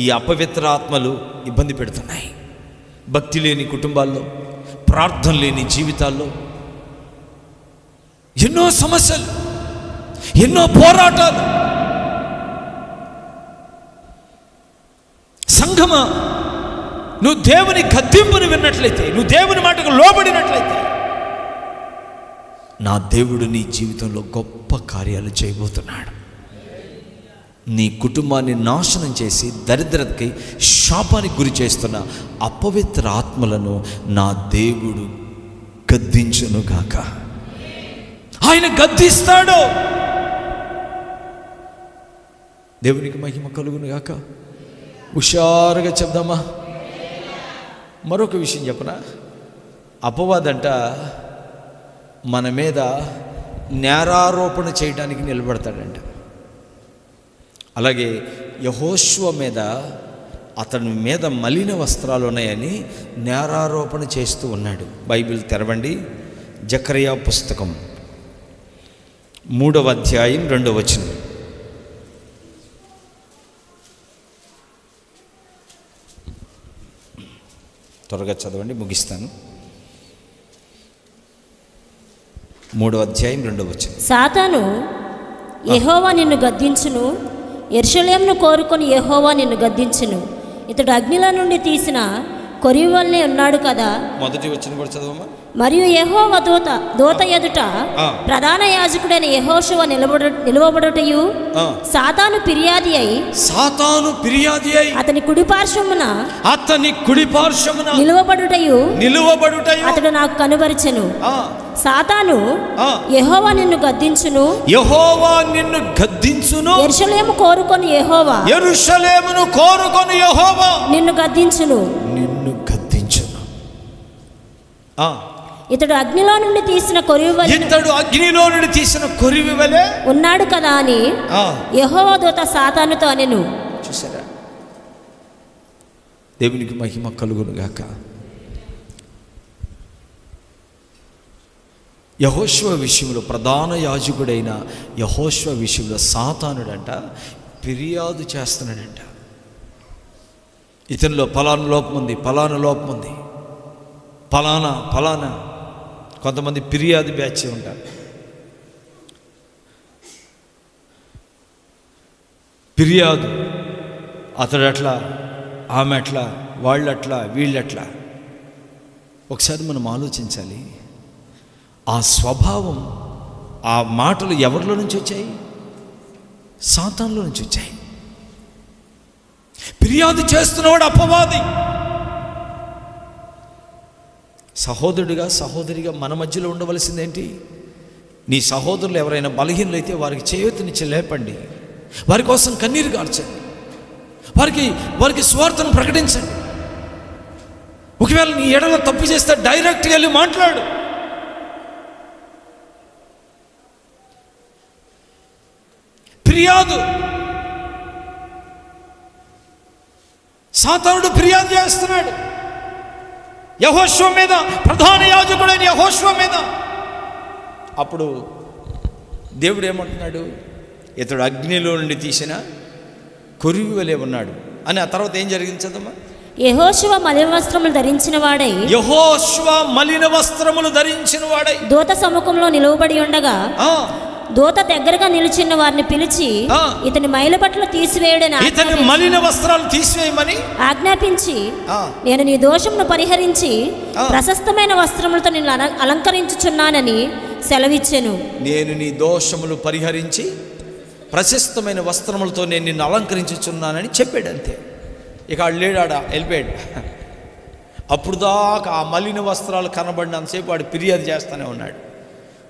ఈ అపవిత్ర ఆత్మలు ఇబ్బంది పెడుతున్నాయి. భక్తి లేని కుటుంబాల్లో, ప్రార్థన లేని జీవితాల్లో ఎన్నో సమస్యలు, ఎన్నో పోరాటాలు. సంఘమా, నువ్వు దేవుని గద్దింపుని విన్నట్లయితే, నువ్వు దేవుని మాటకు లోబడినట్లయితే, నా దేవుడు నీ జీవితంలో గొప్ప కార్యాలు చేయబోతున్నాడు. నీ కుటుంబాన్ని నాశనం చేసి దరిద్రతకి, శాపానికి గురి చేస్తున్న అపవిత్ర ఆత్మలను నా దేవుడు గద్దించును గాక. ఆయన గద్దిస్తాడు. దేవునికి మహిమ కలుగును గాక. హుషారుగా చెప్దామా? మరొక విషయం చెప్పనా? అపవాదంట మన మీద నేరారోపణ చేయడానికి నిలబడతాడంట. అలాగే యెహోషువ మీద, అతని మీద మలిన వస్త్రాలు ఉన్నాయని నేరారోపణ చేస్తూ ఉన్నాడు. బైబిల్ తెరవండి, జకరియా పుస్తకం 3వ అధ్యాయం 2వ వచనం. త్వరగా చదవండి, ముగిస్తాను. 3వ అధ్యాయం 2వ వచనం. సాతాను యెహోవా నిన్ను గద్దించును, యెరూషలేమును కోరుకొని యెహోవా నిన్ను గద్దించును, ఇతడు అగ్నిలో నుండి తీసిన కొరివి వల్లే ఉన్నాడు కదా. మొదటి వచనం కూడా చదవమ్మా. మరియు యెహోవా దూత ఎదుట ప్రధాన యాజకుడైన యెహోషువ నిలవబడుటయు, సాతాను ఫిర్యాది అయి అతని కుడి పార్శ్వమున నిలువబడుటయు అతడు నాకు కనుబరిచెను. సాతాను యెహోవా నిన్ను గద్దించును, యెరూషలేము కోరుకొని యెహోవా నిన్ను గద్దించును. ఇతడు అగ్నిలో నుండి తీసిన కొరివి వలె ఉన్నాడు కదా అని యెహోవా దూత సాతానుతో అనెను. చూసారా? దేవునికి మహిమ కలుగును గాక. యెహోషువ విషయంలో, ప్రధాన యాజకుడైన యెహోషువ విషయంలో సాతానుడంట ఫిర్యాదు చేస్తున్నాడంట. ఇతనిలో ఫలానా లోపం ఉంది, ఫలానా లోపం ఉంది, ఫలానా. కొంతమంది ఫిర్యాదు బ్యాచ్ ఉంటారు. ఫిర్యాదు, అతడు అట్లా, ఆమె అట్లా, వాళ్ళట్లా, వీళ్ళట్లా. ఒకసారి మనం ఆలోచించాలి, ఆ స్వభావం, ఆ మాటలు ఎవరిలో నుంచి వచ్చాయి? సాతానులో నుంచి వచ్చాయి. ఫిర్యాదు చేస్తున్నవాడు అపవాది. సహోదరుడిగా, సహోదరిగా మన మధ్యలో ఉండవలసిందేంటి? నీ సహోదరులు ఎవరైనా బలహీనులైతే వారికి చేయూతనిచ్చి లేపండి, వారి కోసం కన్నీరు కార్చండి, వారికి స్వార్థను ప్రకటించండి. ఒకవేళ నీ ఎడల తప్పు చేస్తే డైరెక్ట్గా వెళ్ళి మాట్లాడు. ఫిర్యాదు. సాతానుడు ఫిర్యాదు చేస్తున్నాడు యెహోషువ మీద, ప్రధాన యాజకుడైన యెహోషువ మీద. అప్పుడు దేవుడు ఏమంటున్నాడు? ఇతడు అగ్నిలో నుండి తీసిన కొరివి వలె ఉన్నాడు అని. ఆ తర్వాత ఏం జరిగింది చదమ్మా? యెహోషువ మలిన వస్త్రములు ధరించిన వాడై, యెహోషువ మలిన వస్త్రములు ధరించిన వాడై దూత సముఖంలో నిలువబడి ఉండగా దూత దగ్గరగా నిలిచిన వారిని పిలిచి ఇతని మైల బట్టలు తీసివేయడని, ఇతని మలిన వస్త్రాలు తీసివేయమని ఆజ్ఞాపించి, నేను నీ దోషమును పరిహరించి ప్రశస్తమైన వస్త్రములతో నిన్ను అలంకరించుచున్నానని సెలవిచ్చెను. నేను నీ దోషములు పరిహరించి ప్రశస్తమైన వస్త్రములతో నేను నిన్ను అలంకరించుచున్నానని చెప్పాడు. అంతే. ఇక లేడాడా వెళ్ళిపోయాడు. అప్పుడు దాకా ఆ మలిన వస్త్రాలు కనబడినంతసేపు వాడు ఫిర్యాదు చేస్తూనే ఉన్నాడు.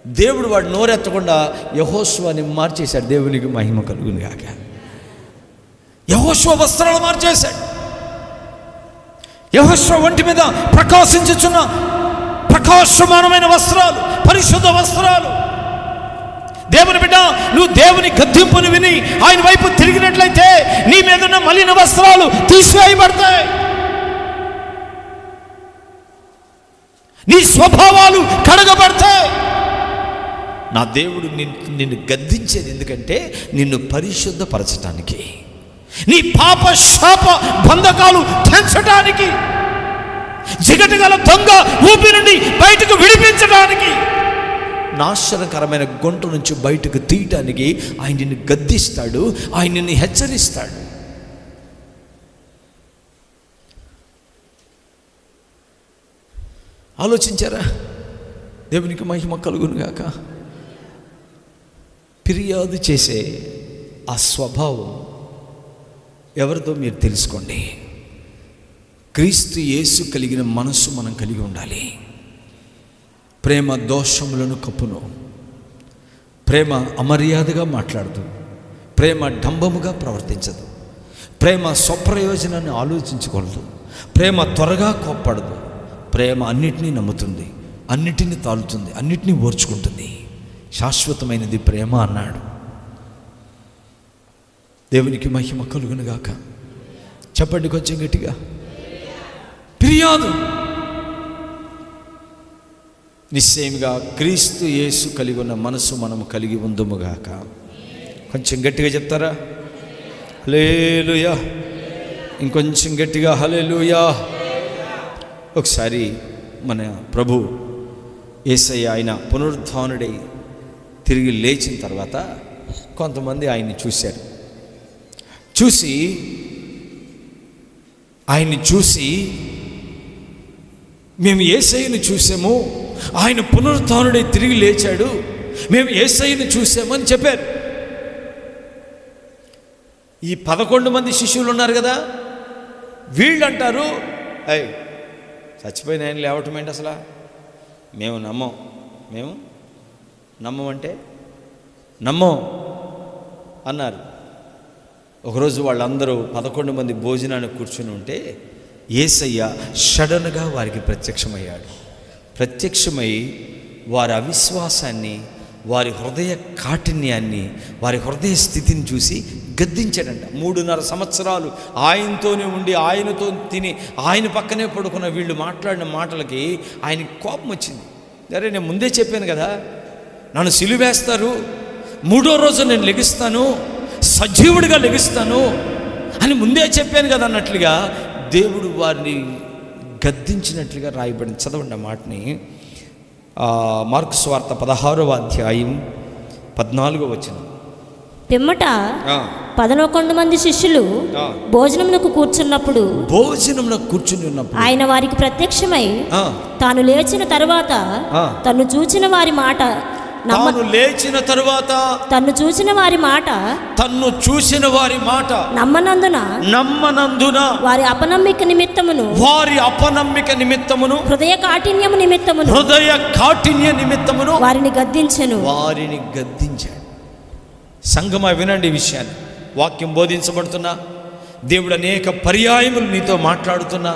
దేవుడు వాడు నోరెత్తకుండా యెహోషువని మార్చేశాడు. దేవునికి మహిమ కలుగును గాక. యెహోషువ వస్త్రాలు మార్చేశాడు. యెహోషువ ఒంటి మీద ప్రకాశించుచున్న ప్రకాశమానమైన వస్త్రాలు, పరిశుద్ధ వస్త్రాలు. దేవుని బిడ్డ, నువ్వు దేవుని గద్దింపును విని ఆయన వైపు తిరిగినట్లయితే నీ మీద ఉన్న మలిన వస్త్రాలు తీసివేయబడతాయి. నీ స్వభావాలు కడగబడతాయి. నా దేవుడు నిన్ను గద్దించేది ఎందుకంటే నిన్ను పరిశుద్ధపరచటానికి, నీ పాప శాప బంధకాలు తెంచడానికి, జిగటగల దొంగ ఊపి నుండి బయటకు విడిపించడానికి, నాశనకరమైన గొంతు నుంచి బయటకు తీయటానికి ఆయన నిన్ను గద్దిస్తాడు, ఆయన నిన్ను హెచ్చరిస్తాడు. ఆలోచించారా? దేవునికి మహిమ కలుగును గాక. ఫిర్యాదు చేసే ఆ స్వభావం ఎవరితో మీరు తెలుసుకోండి. క్రీస్తు యేసు కలిగిన మనస్సు మనం కలిగి ఉండాలి. ప్రేమ దోషములను కప్పును. ప్రేమ అమర్యాదగా మాట్లాడదు. ప్రేమ డంబముగా ప్రవర్తించదు. ప్రేమ స్వప్రయోజనాన్ని ఆలోచించకూడదు. ప్రేమ త్వరగా కోప్పడదు. ప్రేమ అన్నిటినీ నమ్ముతుంది, అన్నిటినీ తాలుతుంది, అన్నిటినీ ఓర్చుకుంటుంది. శాశ్వతమైనది ప్రేమ అన్నాడు. దేవునికి మహిమ కలుగును గాక. చెప్పండి కొంచెం గట్టిగా. ఫిర్యాదు. నిశ్చయంగా క్రీస్తు యేసు కలిగి ఉన్న మనసు మనము కలిగి ఉందుముగాక. కొంచెం గట్టిగా చెప్తారా? హల్లెలూయా. ఇంకొంచెం గట్టిగా హల్లెలూయా. ఒకసారి మన ప్రభు యేసయ్య ఆయన పునరుద్ధానుడై తిరిగి లేచిన తర్వాత కొంతమంది ఆయన్ని చూశారు. ఆయన్ని చూసి మేము యేసయ్యను చూసాము, ఆయన పునరుద్ధానుడై తిరిగి లేచాడు, మేము యేసయ్యను చూసామని చెప్పారు. ఈ 11 మంది శిష్యులు ఉన్నారు కదా, వీళ్ళు అంటారు, అయ్ చచ్చిపోయిన ఆయన లేవటం ఏంటి అసలు, మేము నమ్మమంటే నమ్మం అన్నారు. ఒకరోజు వాళ్ళందరూ 11 మంది భోజనానికి కూర్చుని ఉంటే యేసయ్య సడన్గా వారికి ప్రత్యక్షమయ్యాడు. ప్రత్యక్షమై వారి అవిశ్వాసాన్ని, వారి హృదయ కాఠిన్యాన్ని, వారి హృదయ స్థితిని చూసి గద్దించాడంట. 3.5 సంవత్సరాలు ఆయనతోనే ఉండి, ఆయనతో తిని, ఆయన పక్కనే పడుకున్న వీళ్ళు మాట్లాడిన మాటలకి ఆయనకి కోపం వచ్చింది. అరే నేను ముందే చెప్పాను కదా, నన్ను సిలువేస్తారు, 3వ రోజు నేను లెగిస్తాను, సజీవుడిగా లెగిస్తాను అని ముందే చెప్పాను కదా అన్నట్లుగా దేవుడు వారిని గద్దించినట్లుగా రాయబడింది. చదవండి ఆ మాటని. మార్కు సువార్త 16వ అధ్యాయం 14వ వచనం. పిమ్మట 11 మంది శిష్యులు భోజనమునకు కూర్చుని ఉన్నప్పుడు ఆయన వారికి ప్రత్యక్షమై తాను లేచిన తరువాత తన్ను చూసిన వారి మాట నమ్మనందున వారి అపనమ్మిక నిమిత్తమును హృదయ కాఠిన్య నిమిత్తమును వారిని గద్దించాడు. సంగమా వినండి ఈ విషయాన్ని. వాక్యం బోధించబడుతున్నా, దేవుడు అనేక పర్యాయములు నీతో మాట్లాడుతున్నా,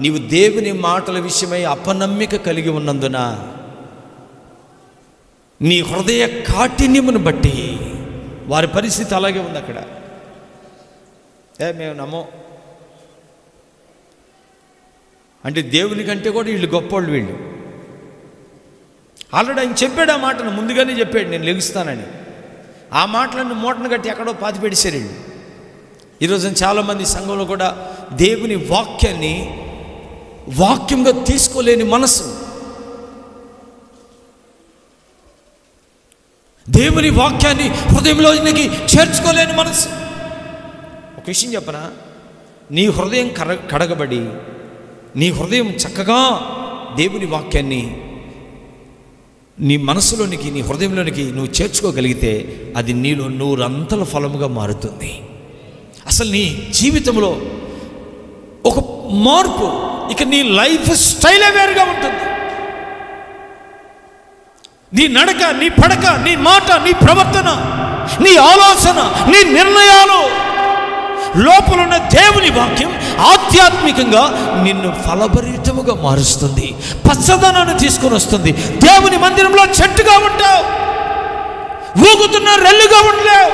నీవు దేవుని మాటల విషయమై అపనమ్మిక కలిగి ఉన్నందున నీ హృదయ కాఠిన్యమును బట్టి వారి పరిస్థితి అలాగే ఉంది అక్కడ. మేము నమ్మో అంటే దేవుని కంటే కూడా వీళ్ళు గొప్పోళ్ళు. వీళ్ళు ఆల్రెడీ ఆయన చెప్పాడు ఆ మాటను, ముందుగానే చెప్పాడు నేను లెగుస్తానని. ఆ మాటలను మూటను కట్టి ఎక్కడో పాతిపెడిసారు వీళ్ళు. ఈరోజు చాలామంది సంఘంలో కూడా దేవుని వాక్యాన్ని వాక్యంగా తీసుకోలేని మనసు, దేవుని వాక్యాన్ని హృదయంలోనికి చేర్చుకోలేని మనసు. ఒక విషయం చెప్పనా, నీ హృదయం కడగబడి నీ హృదయం చక్కగా దేవుని వాక్యాన్ని నీ మనసులోనికి నీ హృదయంలోనికి నువ్వు చేర్చుకోగలిగితే అది నీలో 100 అంతల ఫలముగా మారుతుంది. అసలు నీ జీవితంలో ఒక మార్పు, ఇక నీ లైఫ్ స్టైలే వేరుగా ఉంటుంది. నీ నడక, నీ పడక, నీ మాట, నీ ప్రవర్తన, నీ ఆలోచన, నీ నిర్ణయాలు, లోపలున్న దేవుని వాక్యం ఆధ్యాత్మికంగా నిన్ను ఫలభరితముగా మారుస్తుంది, పచ్చదనాన్ని తీసుకొని వస్తుంది. దేవుని మందిరంలో చెట్టుగా ఉంటావు, ఊగుతున్న రెల్లుగా ఉండలేవు.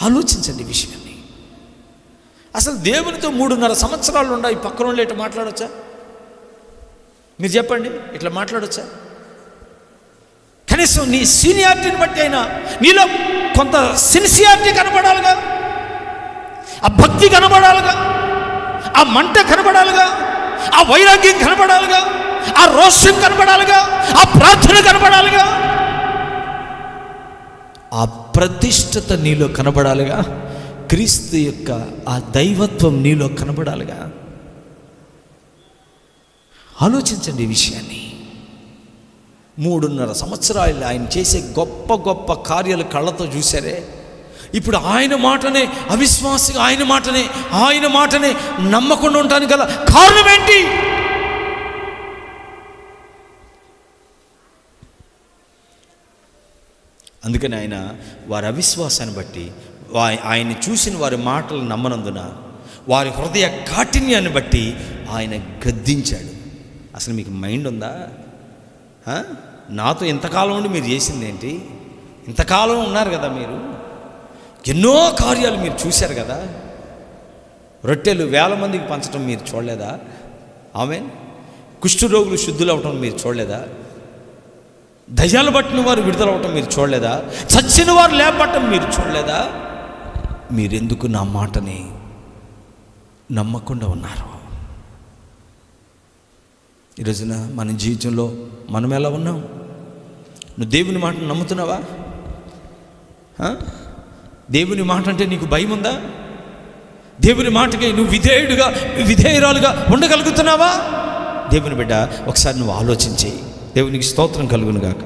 ఆలోచించండి విషయాన్ని. అసలు దేవునితో 3.5 సంవత్సరాలు ఉన్నాయి, పక్కన వాళ్ళు ఇట్లా మాట్లాడొచ్చా? మీరు చెప్పండి, ఇట్లా మాట్లాడొచ్చా? కనీసం నీ సీనియారిటీని బట్టి అయినా నీలో కొంత సిన్సియారిటీ కనబడాలిగా, ఆ భక్తి కనబడాలిగా, ఆ మంట కనబడాలిగా, ఆ వైరాగ్యం కనబడాలిగా, ఆ రోషం కనబడాలిగా, ఆ ప్రార్థన కనబడాలిగా, ఆ ప్రతిష్టత నీలో కనబడాలిగా, క్రీస్తు యొక్క ఆ దైవత్వం నీలో కనబడాలిగా. ఆలోచించండి ఈ విషయాన్ని. 3.5 సంవత్సరాలు ఆయన చేసే గొప్ప గొప్ప కార్యాలు కళ్ళతో చూశారే. ఇప్పుడు ఆయన మాటనే అవిశ్వాసిగా, ఆయన మాటనే నమ్మకుండా ఉండడానికి గల కారణం ఏంటి? అందుకని ఆయన వారి అవిశ్వాసాన్ని బట్టి, ఆయన్ని చూసిన వారి మాటలు నమ్మనందున, వారి హృదయ కాఠిన్యాన్ని బట్టి ఆయన గద్దించాడు. అసలు మీకు మైండ్ ఉందా? నాతో ఇంతకాలం ఉండి మీరు చేసింది ఏంటి? ఇంతకాలం ఉన్నారు కదా, మీరు ఎన్నో కార్యాలు మీరు చూశారు కదా. రొట్టెలు 1000 మందికి పంచడం మీరు చూడలేదా? ఆమేన్. కుష్ఠరోగులు శుద్ధులు అవటం మీరు చూడలేదా? దయ్యాలు పట్టిన వారు విడుదలవటం మీరు చూడలేదా? చచ్చిన వారు లేపటం మీరు చూడలేదా? మీరెందుకు నా మాటని నమ్మకుండా ఉన్నారు? ఈరోజున మన జీవితంలో మనం ఎలా ఉన్నాం? నువ్వు దేవుని మాటను నమ్ముతున్నావా? దేవుని మాట అంటే నీకు భయం ఉందా? దేవుని మాటకి నువ్వు విధేయురాలుగా ఉండగలుగుతున్నావా? దేవుని బిడ్డ, ఒకసారి నువ్వు ఆలోచించి. దేవునికి స్తోత్రం కలుగును గాక.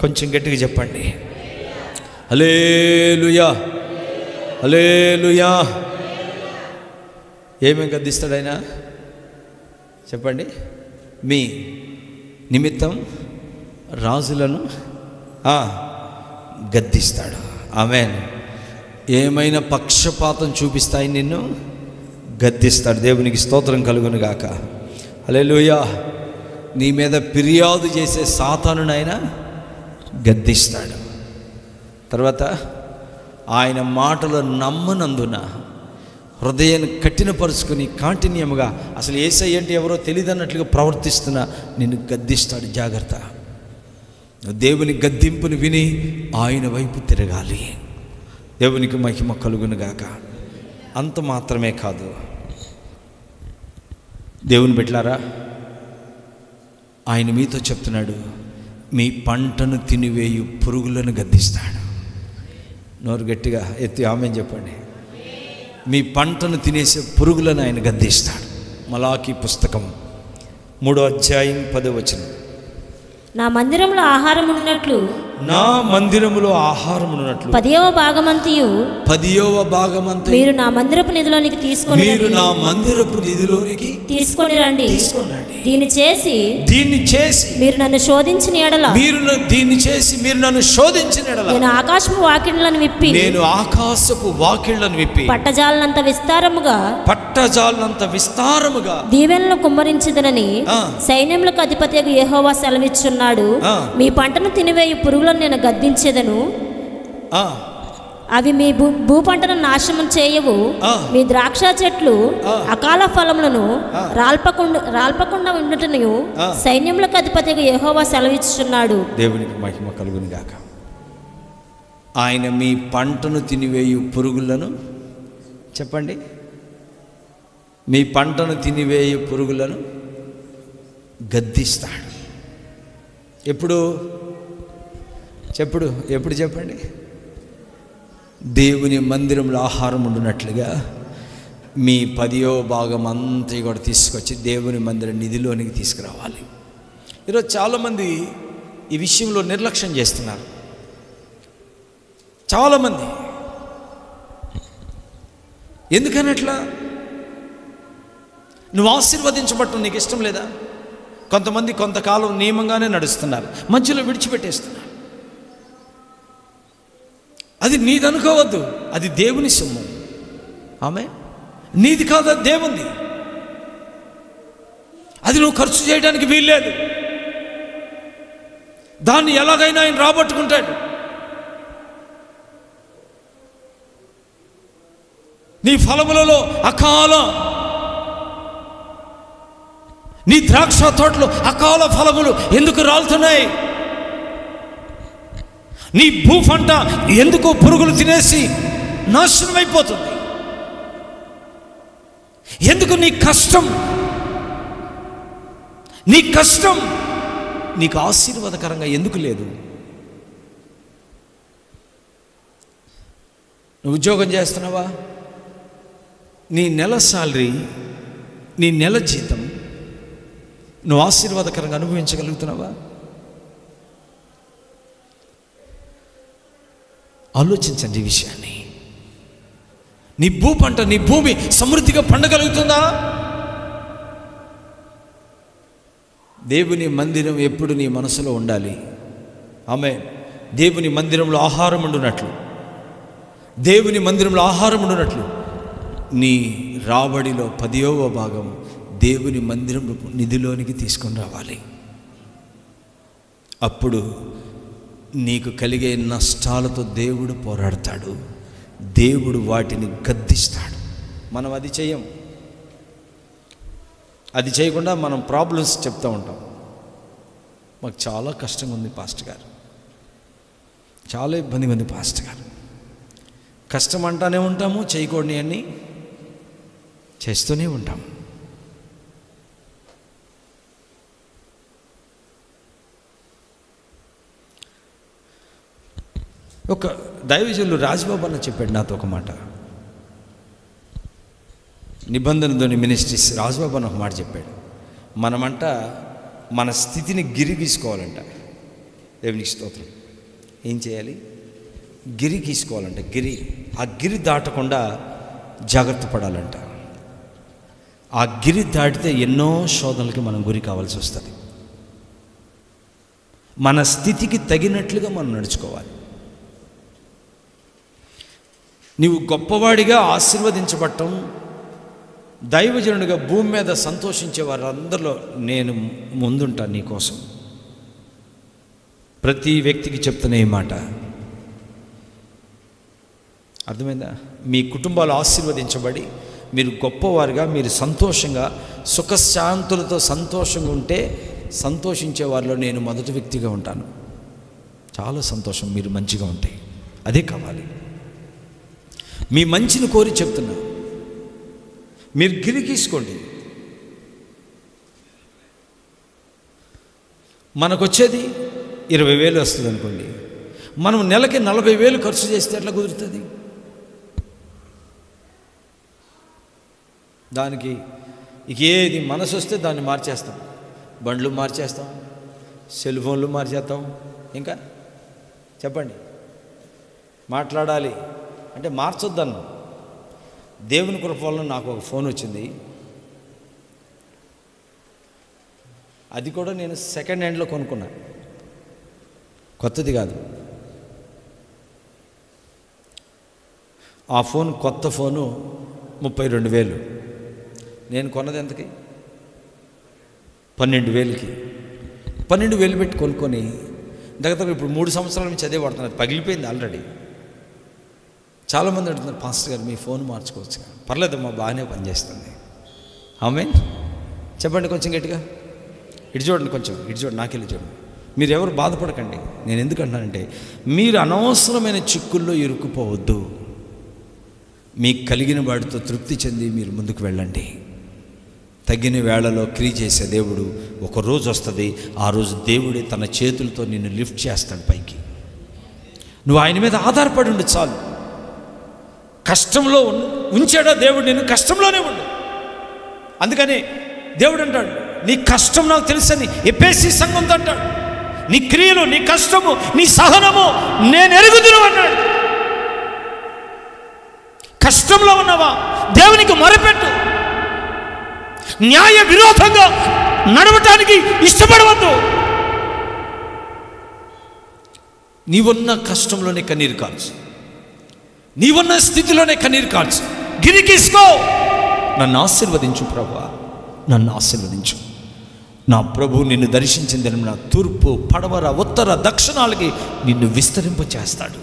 కొంచెం గట్టిగా చెప్పండి, హల్లెలూయా, హల్లెలూయా. ఏమేం గద్దిస్తాడు ఆయన చెప్పండి? మీ నిమిత్తం రాజులను గద్దిస్తాడు. ఆమేన్. ఏమైనా పక్షపాతం చూపిస్తాయి నిన్ను గద్దిస్తాడు. దేవునికి స్తోత్రం కలుగును గాక. హల్లెలూయా. నీ మీద ఫిర్యాదు చేసే సాతానుని ఆయన గద్దిస్తాడు. తర్వాత ఆయన మాటలు నమ్మనందున హృదయాన్ని కఠినపరుచుకుని కాఠిన్యముగా, అసలు యేసయ్య అంటే ఎవరో తెలియదన్నట్లుగా ప్రవర్తిస్తున్నా నిన్ను గద్దిస్తాడు. జాగ్రత్త. దేవుని గద్దింపుని విని ఆయన వైపు తిరగాలి. దేవునికి మహిమ కలుగును గాక. అంత మాత్రమే కాదు, దేవుని బిడ్డలారా, ఆయన మీతో చెప్తున్నాడు, మీ పంటను తినివేయు పురుగులను గద్దిస్తాడు. నోరు గట్టిగా ఎత్తి ఆమేన్ చెప్పండి. మీ పంటను తినేసే పురుగులను ఆయన గద్దిస్తాడు. మలాకీ పుస్తకం 3వ అధ్యాయం 10వ వచనం. నా మందిరంలో ఆహారం ఉన్నట్లు నా మందిరములో ఆహారమున్నట్లు 10వ భాగమంతయు 10వ భాగమంతయు మీరు నా మందిరపు నిధిలోనికి తీసుకొని మీరు నా మందిరపు నిధిలోనికి తీసుకొని రండి. దీన్ని చేసి మీరు నన్ను శోధించిన ఎడల దీన్ని చేసి మీరు నన్ను శోధించిన ఎడల నేను ఆకాశపు వాకిళ్లను విప్పి పట్టజాలనంత విస్తారముగా దీవెనలను కుమ్మరించుదనని సైన్యములకు అధిపతియగు యెహోవా సెలవిచ్చున్నాడు. మీ పంటను తినివేయు పురుగులను నేను గద్దించెదను, అవి మీ భూపంటను నాశనం చేయవు. మీ ద్రాక్ష చెట్లు అకాల ఫలములను రాల్పకుండా ఉండుటను సైన్యములకు అధిపతిగా యెహోవా సెలవిచ్చుచున్నాడు. దేవునికి మహిమ కలుగును గాక. ఆయన మీ పంటను తినివేయు పురుగులను, చెప్పండి, మీ పంటను తినివేయు పురుగులను గద్దిస్తాడు. ఎప్పుడు చెప్పండి. దేవుని మందిరంలో ఆహారం ఉండునట్లుగా మీ 10వ భాగం అంతా కూడా తీసుకొచ్చి దేవుని మందిర నిధిలోనికి తీసుకురావాలి. ఈరోజు చాలామంది ఈ విషయంలో నిర్లక్ష్యం చేస్తున్నారు. చాలామంది ఎందుకనట్లా? నువ్వు ఆశీర్వదించబట్టం నీకు ఇష్టం లేదా? కొంతమంది కొంతకాలం నియమంగానే నడుస్తున్నారు, మధ్యలో విడిచిపెట్టేస్తున్నారు. అది నీది అనుకోవద్దు, అది దేవుని సొమ్ము. ఆమె నీది కాదు, అది దేవుంది. అది నువ్వు ఖర్చు చేయడానికి వీల్లేదు. దాన్ని ఎలాగైనా ఆయన రాబట్టుకుంటాడు. నీ ఫలములలో అకాలం, నీ ద్రాక్ష తోటలో అకాల ఫలములు ఎందుకు రాలుతున్నాయి? నీ భూపంట ఎందుకు పురుగులు తినేసి నాశనం అయిపోతుంది? ఎందుకు నీ కష్టం నీకు ఆశీర్వాదకరంగా ఎందుకు లేదు? నువ్వు ఉద్యోగం చేస్తున్నావా? నీ నెల సాలరీ, నీ నెల జీతం నువ్వు ఆశీర్వాదకరంగా అనుభవించగలుగుతున్నావా? ఆలోచించండి ఈ విషయాన్ని. నీ భూపంట, నీ భూమి సమృద్ధిగా పండగలుగుతుందా? దేవుని మందిరం ఎప్పుడు నీ మనసులో ఉండాలి. ఆమె దేవుని మందిరంలో ఆహారం ఉండునట్లు నీ రాబడిలో 10వ భాగం దేవుని మందిరం నిధిలోనికి తీసుకొని రావాలి. అప్పుడు నీకు కలిగే నష్టాలతో దేవుడు పోరాడతాడు. దేవుడు వాటిని గద్దిస్తాడు. మనం అది చెయ్యం. అది చేయకుండా మనం ప్రాబ్లమ్స్ చెప్తూ ఉంటాం. మాకు చాలా కష్టంగా ఉంది పాస్టర్ గారు, చాలా ఇబ్బందిగా ఉంది పాస్టర్ గారు. కష్టం అంటానే ఉంటాము, చేయకూడని అన్నీ చేస్తూనే ఉంటాం. ఒక దైవజనులు రాజ్బాబు అన్న చెప్పాడు నాతో ఒక మాట. నిబంధనలోని మినిస్ట్రీస్ రాజ్బాబు అన్న ఒక మాట చెప్పాడు. మనమంట మన స్థితిని గిరి గీసుకోవాలంట. దేవునికి స్తోత్రం. ఏం చేయాలి? గిరి గీసుకోవాలంట. ఆ గిరి దాటకుండా జాగ్రత్త పడాలంట. ఆ గిరి దాటితే ఎన్నో శోధనలకి మనం గురి కావాల్సి వస్తుంది. మన స్థితికి తగినట్లుగా మనం నడుచుకోవాలి. నీవు గొప్పవాడిగా ఆశీర్వదించబడటం, దైవజనుడిగా భూమి మీద సంతోషించే వారందరిలో నేను ముందుంటాను నీకోసం. ప్రతి వ్యక్తికి చెప్తున్న ఈ మాట అర్థమైందా? మీ కుటుంబాలు ఆశీర్వదించబడి మీరు గొప్పవారుగా, మీరు సంతోషంగా, సుఖశాంతులతో సంతోషంగా ఉంటే సంతోషించే వారిలో నేను మొదటి వ్యక్తిగా ఉంటాను. చాలా సంతోషం మీరు మంచిగా ఉంటాయి. అదే కావాలి. మీ మంచిని కోరి చెప్తున్నా. మీరు గిరి గీసుకోండి. మనకొచ్చేది 20,000 వస్తుంది అనుకోండి. మనం నెలకి 40,000 ఖర్చు చేస్తే ఎట్లా కుదురుతుంది? దానికి ఇక ఏది మనసు వస్తే దాన్ని మార్చేస్తాం. బండ్లు మార్చేస్తాం, సెల్ ఫోన్లు మార్చేస్తాం, ఇంకా చెప్పండి. మాట్లాడాలి అంటే మార్చొద్దన్నా. దేవుని కృప వల్ల నాకు ఒక ఫోన్ వచ్చింది. అది కూడా నేను సెకండ్ హ్యాండ్లో కొనుక్కున్నా, కొత్తది కాదు. ఆ ఫోన్ కొత్త ఫోను 32,000. నేను కొన్నది ఎంతకి? 12,000కి. 12,000 పెట్టి కొనుక్కొని దగ్గర ఇప్పుడు 3 సంవత్సరాల నుంచి అదే వాడుతున్నారు. పగిలిపోయింది ఆల్రెడీ. చాలామంది అంటున్నారు, పాస్టర్ గారు మీ ఫోన్ మార్చుకోవచ్చు. పర్లేదమ్మా, బాగానే పనిచేస్తుంది. ఆమేన్. చెప్పండి కొంచెం గట్టిగా. ఇటు చూడండి, కొంచెం ఇటు చూడండి, నాకెళ్ళి చూడండి. మీరు ఎవరు బాధపడకండి. నేను ఎందుకంటున్నానంటే, మీరు అనవసరమైన చిక్కుల్లో ఇరుక్కుపోవద్దు. మీకు కలిగిన వాడితో తృప్తి చెంది మీరు ముందుకు వెళ్ళండి. తగిన వేళలో క్రియ చేసే దేవుడు ఒక రోజు వస్తుంది. ఆ రోజు దేవుడే తన చేతులతో నిన్ను లిఫ్ట్ చేస్తాడు పైకి. నువ్వు ఆయన మీద ఆధారపడి ఉండు చాలు. కష్టంలో ఉంచాడా దేవుడు నిన్ను? కష్టంలోనే ఉండు. అందుకని దేవుడు అంటాడు, నీ కష్టం నాకు తెలుసని ఎఫెసీ సంఘంతో అంటాడు. నీ క్రియలు, నీ కష్టము, నీ సహనము నేను ఎరుగుదును అన్నాడు. కష్టంలో ఉన్నావా? దేవునికి మొరపెట్టు. న్యాయ విరోధంగా నడవటానికి ఇష్టపడవద్దు. నీవున్న కష్టంలోనే కన్నీరు కాల్చు, నీవున్న స్థితిలోనే కన్నీరు కాల్చు. గిరికీసుకో. నన్ను ఆశీర్వదించు ప్రభువా, నన్ను ఆశీర్వదించు. నా ప్రభు నిన్ను దర్శించిందని నా తూర్పు, పడమర, ఉత్తర, దక్షిణాలకి నిన్ను విస్తరింప చేస్తాడు.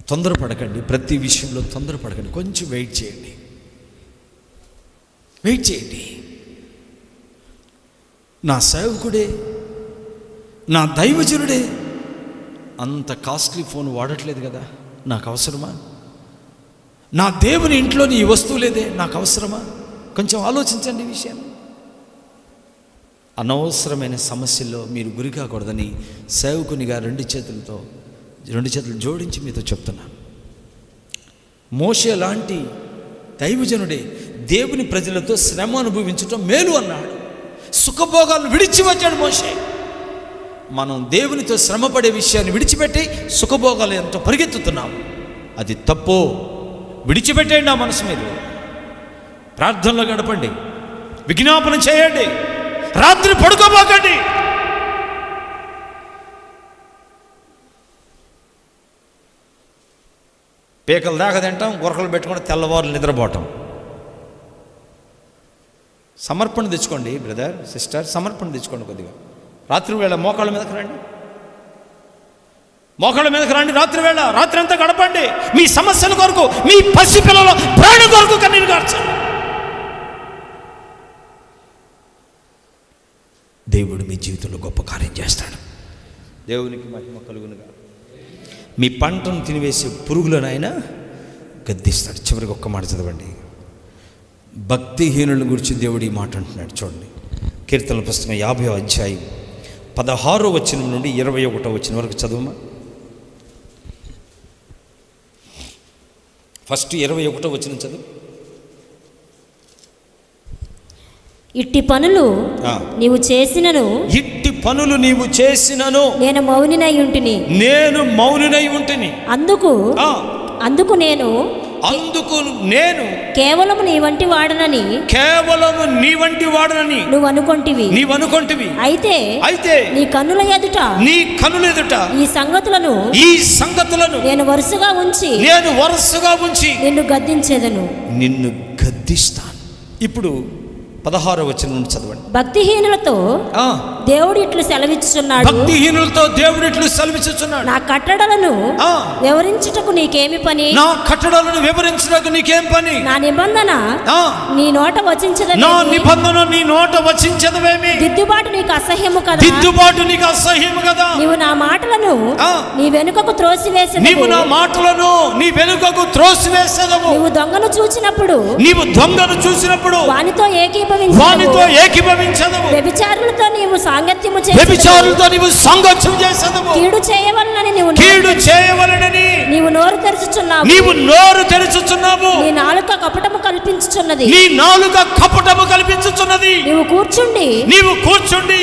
తొందరపడకండి. ప్రతి విషయంలో తొందరపడకండి. కొంచెం వెయిట్ చేయండి, వెయిట్ చేయండి. నా సేవకుడే, నా దైవజనుడే అంత కాస్ట్లీ ఫోన్ వాడట్లేదు కదా, నాకు అవసరమా? నా దేవుని ఇంట్లోని ఈ వస్తువు లేదే, నాకు అవసరమా? కొంచెం ఆలోచించండి ఈ విషయాన్ని. అనవసరమైన సమస్యల్లో మీరు గురి కాకూడదని సేవకునిగా రెండు చేతులు జోడించి మీతో చెప్తున్నాను. మోషే లాంటి దైవజనుడే దేవుని ప్రజలతో శ్రమ అనుభవించటం మేలు అన్నాడు. సుఖభోగాలను విడిచి వచ్చాడు మోషే. మనం దేవునితో శ్రమపడే విషయాన్ని విడిచిపెట్టి సుఖభోగాలు ఎంతో పరిగెత్తుతున్నాం. అది తప్పు. విడిచిపెట్టండి ఆ మనసు మీరు. ప్రార్థనలో గడపండి, విజ్ఞాపన చేయండి, రాత్రి పడుకోబోకండి. పీకలు దాకా తింటాం, గురకలు పెట్టుకొని తెల్లవారులు నిద్రపోవటం. సమర్పణ తెచ్చుకోండి బ్రదర్, సిస్టర్, సమర్పణ తెచ్చుకోండి. కొద్దిగా రాత్రి వేళ మోకాళ్ళ మీదకి రండి, మోకాళ్ళ మీదకి రండి. రాత్రి వేళ రాత్రి అంతా గడపండి. మీ సమస్యల కొరకు, మీ పసి పిల్లల ప్రాణం కొరకు కన్నీరు కార్చండి. దేవుడు మీ జీవితంలో గొప్ప కార్యం చేస్తాడు. దేవునికి మహిమ కలుగునుగా. మీ పంటను తినివేసే పురుగులను ఆయన గద్దిస్తాడు. చివరికి ఒక్క మాట చదవండి. భక్తిహీనుల గురించి దేవుడు ఈ మాట అంటున్నాడు. చూడండి, కీర్తనల పుస్తకం 50వ అధ్యాయం 16వ వచనం నుండి 21వ వచనం వరకు చదువుమా. ఫస్ట్ 21వ వచనం చదువు. ఇట్టి పనులు నీవు చేసినను, ఇట్టి పనులు నీవు చేసినను నేను మౌనినై ఉంటిని. అందుకు నేను కేవలము నీ వంటి వాడనని నువ్వు అనుకొంటివి. అయితే నీ కన్నుల ఎదుట ఈ సంగతులను నేను వరుసగా ఉంచి నిన్ను గద్దించేదను. నిన్ను గద్దిస్తాను. ఇప్పుడు 16వ వచనం నుండి చదవండి. భక్తిహీనులతో దేవుడు ఇట్లు సెలవిచ్చుచున్నాడు. నా కట్టడలను వివరించుటకు నీకేమి పని? నా నిబంధన నీ నోట వచించదవేమి? దిద్దుబాటు నీకు అసహ్యము కదా. నీవు నా మాటలను నీ వెనుకకు త్రోసివేసెదవు. నువ్వు దొంగను చూచినప్పుడు వానితో ఏకీభవించ ఏకీభవించదవు. వ్యభిచారులతో నీవు సాంగత్యము చేసెదవు. కీడు చేయవలనని నీవు నోరు తెరుచుచున్నావు. నీ నాలుక కపటము కల్పించుచున్నది. నీవు కూర్చుండి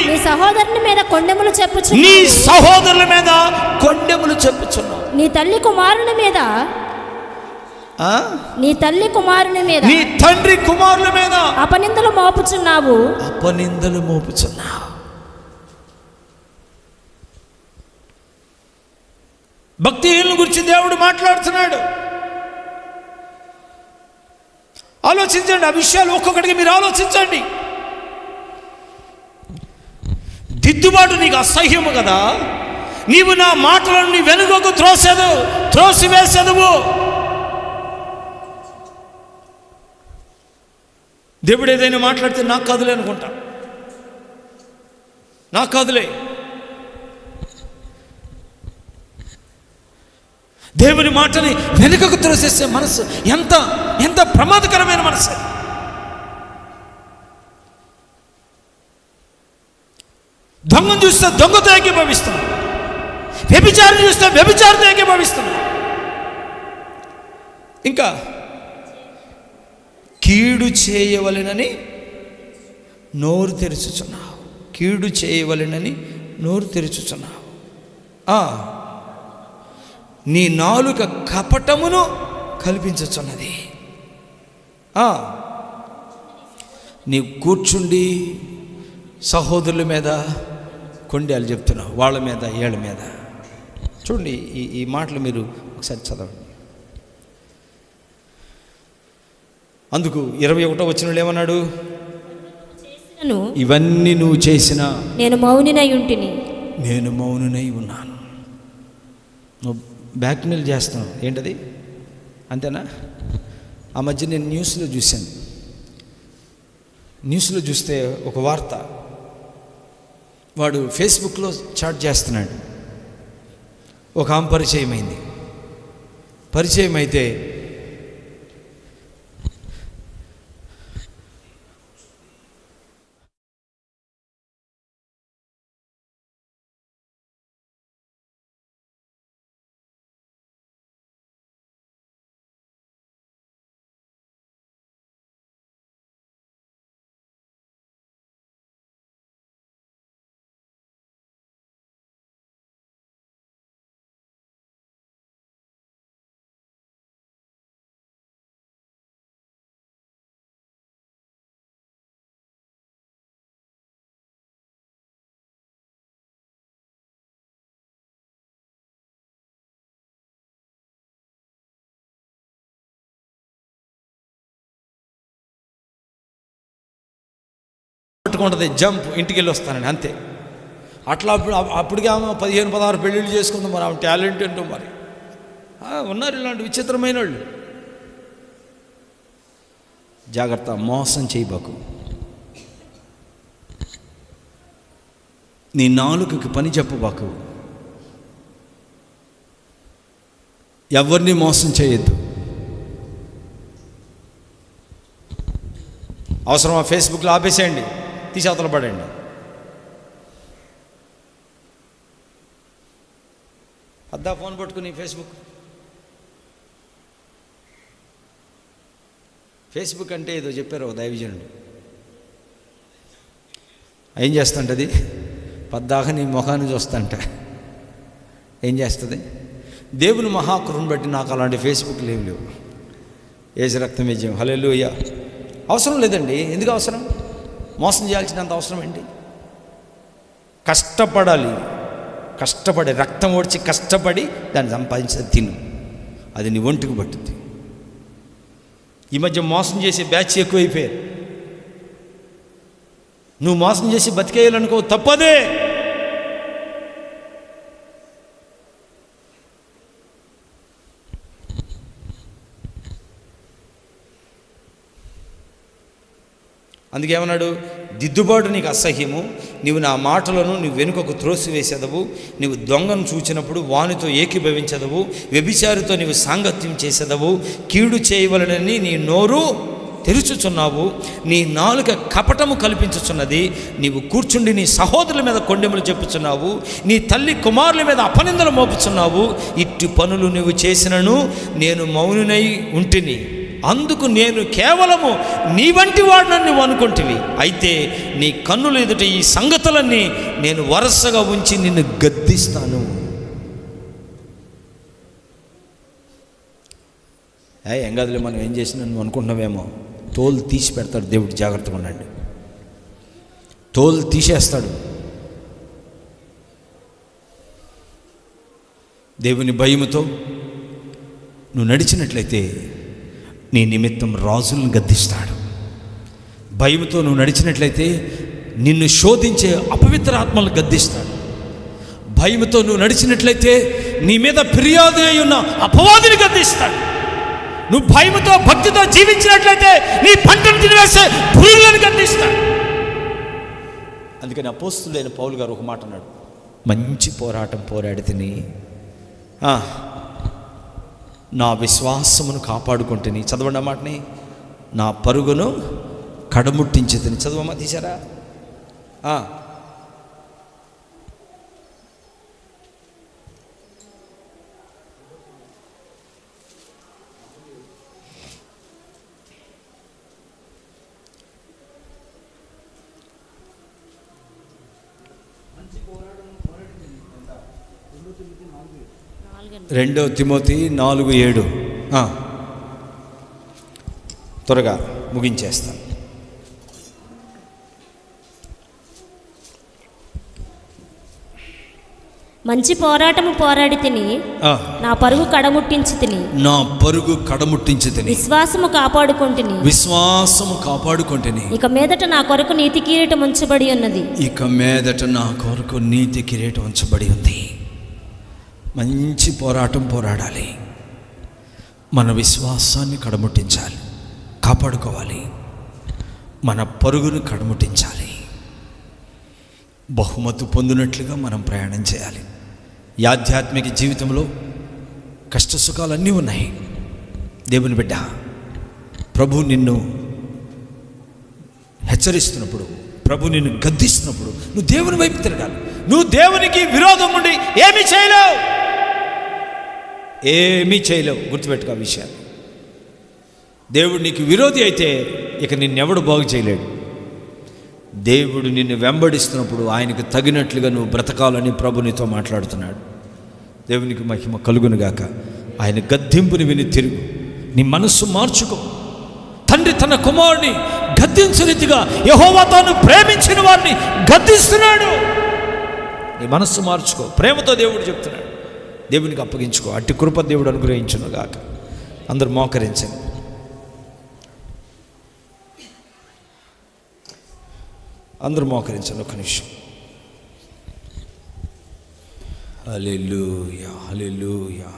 నీ సహోదరుని మీద కొండెములు చెప్పుచున్నావు. నీ తల్లి కుమారుని మీద నీ తండ్రి కుమారుల మీద అపనిందలు మోపుచున్నావు. భక్తిహీనుల గురించి దేవుడు మాట్లాడుతున్నాడు. ఆలోచించండి, ఆ విషయాలు ఒక్కొక్కటికి మీరు ఆలోచించండి. దిద్దుబాటు నీకు అసహ్యము కదా, నీవు నా మాటలను నీ వెనుకకు త్రోసివేసెదవు. దేవుడు ఏదైనా మాట్లాడితే నాకు కాదులే అనుకుంటా, నాకు కాదులే. దేవుని మాటని వెనుకకు త్రోసేసే మనసు ఎంత ఎంత ప్రమాదకరమైన మనసు. దొంగను చూస్తే దొంగతో ఏకీభవిస్తున్నాం, వ్యభిచారం చూస్తే వ్యభిచారంతో ఏకీభవిస్తున్నాం. ఇంకా కీడు చేయవలెనని నోరు తెరుచుచున్నావు. కీడు చేయవలెనని నోరు తెరుచుచున్నావు. నీ నాలుక కపటమును కల్పించుచున్నది. నీ కూర్చుండి సహోదరుల మీద కొండేలు చెప్తున్నావు, వాళ్ళ మీద ఏళ్ళ మీద. చూడండి ఈ మాటలు మీరు ఒకసారి చదవండి. అందుకు 21వ వచనంలో ఏమన్నాడు? ఇవన్నీ నువ్వు చేసిన నేను మౌనినై ఉన్నాను. నువ్వు బ్లాక్మెయిల్ చేస్తున్నావు, ఏంటది? అంతేనా? ఆ మధ్య నేను న్యూస్లో చూస్తే ఒక వార్త, వాడు ఫేస్బుక్లో చాట్ చేస్తున్నాడు. ఒక ఆమె పరిచయం అయితే పట్టుకుంటుంది, జంప్, ఇంటికి వెళ్ళి వస్తానండి అంతే. అట్లా అప్పటికే ఆమె 15-16 పెళ్ళిళ్ళు చేసుకుంది. మరి ఆమె టాలెంట్ ఏంటో మరి. ఉన్నారు ఇలాంటి విచిత్రమైన వాళ్ళు. జాగ్రత్త, మోసం చేయబాకు. నీ నాలుకకి పని చెప్పబాకు. ఎవరిని మోసం చేయొద్దు. అవసరమా ఫేస్బుక్లో ఆపేసేయండి, తీసి అవతల పడండి. అద్దా ఫోన్ పట్టుకుని ఫేస్బుక్ అంటే ఏదో చెప్పారు ఒక దైవజనుడు. ఏం చేస్తుంటది? పద్దాక నీ ముఖాన్ని చూస్తుంట ఏం చేస్తుంది? దేవుని మహాకృపను బట్టి నాకు అలాంటి ఫేస్బుక్లు ఏమి లేవు. ఏజు రక్తం విజయం, హల్లెలూయా. అవసరం లేదండి. ఎందుకు అవసరం? మోసం చేయాల్సినంత అవసరం ఏంటి? కష్టపడి రక్తం ఓడ్చి కష్టపడి దాన్ని సంపాదించి తిను, అది నీ ఒంటికి పట్టుద్ది. ఈ మధ్య మోసం చేసే బ్యాచ్ ఎక్కువైపోయారు. నువ్వు మోసం చేసి బతికేయాలనుకో, తప్పదే. అందుకేమన్నాడు? దిద్దుబాటు నీకు అసహ్యము, నీవు నా మాటలను నువ్వు వెనుకకు త్రోసివేసేదవు. నీవు దొంగను చూచినప్పుడు వానితో ఏకీభవించదవు. వ్యభిచారితో నీవు సాంగత్యం చేసేదవు. కీడు చేయవలనని నీ నోరు తెరుచుచున్నావు, నీ నాలుక కపటము కల్పించుచున్నది, నీవు కూర్చుండి నీ సహోదరుల మీద కొండెములు చెప్పుచున్నావు, నీ తల్లి కుమారుల మీద అపనిందలు మోపుచున్నావు. ఇట్టి పనులు నువ్వు చేసినను నేను మౌనునై ఉంటిని, అందుకు నేను కేవలము నీ వంటి వాడినని నువ్వు అనుకుంటివి. అయితే నీ కన్నుల ఎదుట ఈ సంగతులన్నీ నేను వరుసగా ఉంచి నిన్ను గద్దిస్తాను. ఏం కాదులే, మనం ఏం చేసినా నువ్వు అనుకుంటున్నావేమో. తోలు తీసి పెడతాడు దేవుడు, జాగ్రత్తగా ఉండండి. తోలు తీసేస్తాడు. దేవుని భయముతో నువ్వు నడిచినట్లయితే నీ నిమిత్తం రాజులను గద్దిస్తాడు. భయముతో నువ్వు నడిచినట్లయితే నిన్ను శోధించే అపవిత్ర ఆత్మలను గద్దిస్తాడు. భయముతో నువ్వు నడిచినట్లయితే నీ మీద ఫిర్యాదు అయి ఉన్న అపవాదిని గద్దిస్తాడు. నువ్వు భయముతో భక్తితో జీవించినట్లయితే నీ పంటను తినివేసే పురుగులను గద్దిస్తాడు. అందుకని అపోస్తులైన పౌలు గారు ఒక మాట అన్నాడు, మంచి పోరాటం పోరాడి తిని నా విశ్వాసమును కాపాడుకుంటుని. చదవండి ఆ మాటని, నా పరుగును కడముట్టించి తిని. చదవమ్మా, తీశారా? రెండో తిమోతి 4:7. త్వరగా ముగించేస్తాను. మంచి పోరాటము పోరాడి తిని నా పరుగు కడముట్టించి తిని. నా పరుగు కడముట్టించి తిని. విశ్వాసము కాపాడుకొంటిని. విశ్వాసము కాపాడుకొంటిని. ఇక మీదట నా కొరకు నీతి కిరీటం ఉంచబడి ఉన్నది. ఇక మీదట నా కొరకు నీతి కిరీటం ఉంచబడి ఉంది. మంచి పోరాటం పోరాడాలి. మన విశ్వాసాన్ని కడముట్టించాలి, కాపాడుకోవాలి. మన పరుగును కడముట్టించాలి. బహుమతి పొందినట్లుగా మనం ప్రయాణం చేయాలి. ఈ ఆధ్యాత్మిక జీవితంలో కష్ట సుఖాలన్నీ ఉన్నాయి. దేవుని బిడ్డ, ప్రభు నిన్ను హెచ్చరిస్తున్నప్పుడు, ప్రభు నిన్ను గద్దిస్తున్నప్పుడు నువ్వు దేవుని వైపు తిరగాలి. నువ్వు దేవునికి విరోధం ఉండి ఏమీ చేయలేవు, ఏమీ చేయలేవు. గుర్తుపెట్టుకో ఆ విషయాన్ని. దేవుడు నీకు విరోధి అయితే ఇక నిన్నెవడు బాగు చేయలేడు. దేవుడు నిన్ను వెంబడిస్తున్నప్పుడు ఆయనకు తగినట్లుగా నువ్వు బ్రతకాలని ప్రభు నీతో మాట్లాడుతున్నాడు. దేవునికి మహిమ కలుగునుగాక. ఆయన గద్దింపుని విని తిరుగు, నీ మనస్సు మార్చుకో. తండ్రి తన కుమారుని గద్దించు రీతిగా యెహోవా తాను ప్రేమించిన వారిని గద్దిస్తున్నాడు. నీ మనస్సు మార్చుకో. ప్రేమతో దేవుడు చెప్తున్నాడు. దేవునికి అప్పగించుకో. అట్టి కృప దేవుడు అనుగ్రహించునుగాక. అందరూ మోకరించండి. అందరూ మోకరించండి ఒక్క నిమిషం. హల్లెలూయా, హల్లెలూయా,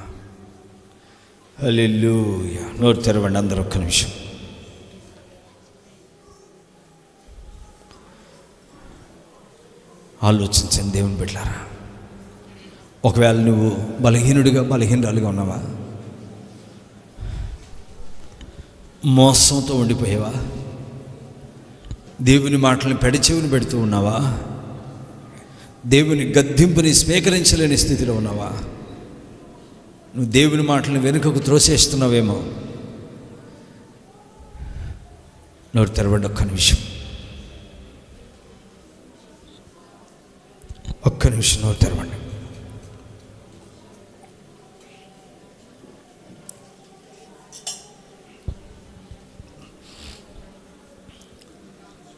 హల్లెలూయా. నోరు తెరవండి అందరూ ఒక్క నిమిషం. ఆలోచించండి దేవుని బిడ్డలారా. ఒకవేళ నువ్వు బలహీనురాలుగా ఉన్నావా? మోసంతో ఉండిపోయావా? దేవుని మాటలను పెడచెవిని పెడుతూ ఉన్నావా? దేవుని గద్దింపుని స్వీకరించలేని స్థితిలో ఉన్నావా? నువ్వు దేవుని మాటలను వెనుకకు త్రోసేస్తున్నావేమో. నోరు తెరవండి ఒక్క నిమిషం. ఒక్క నిమిషం నోరు తెరవండి.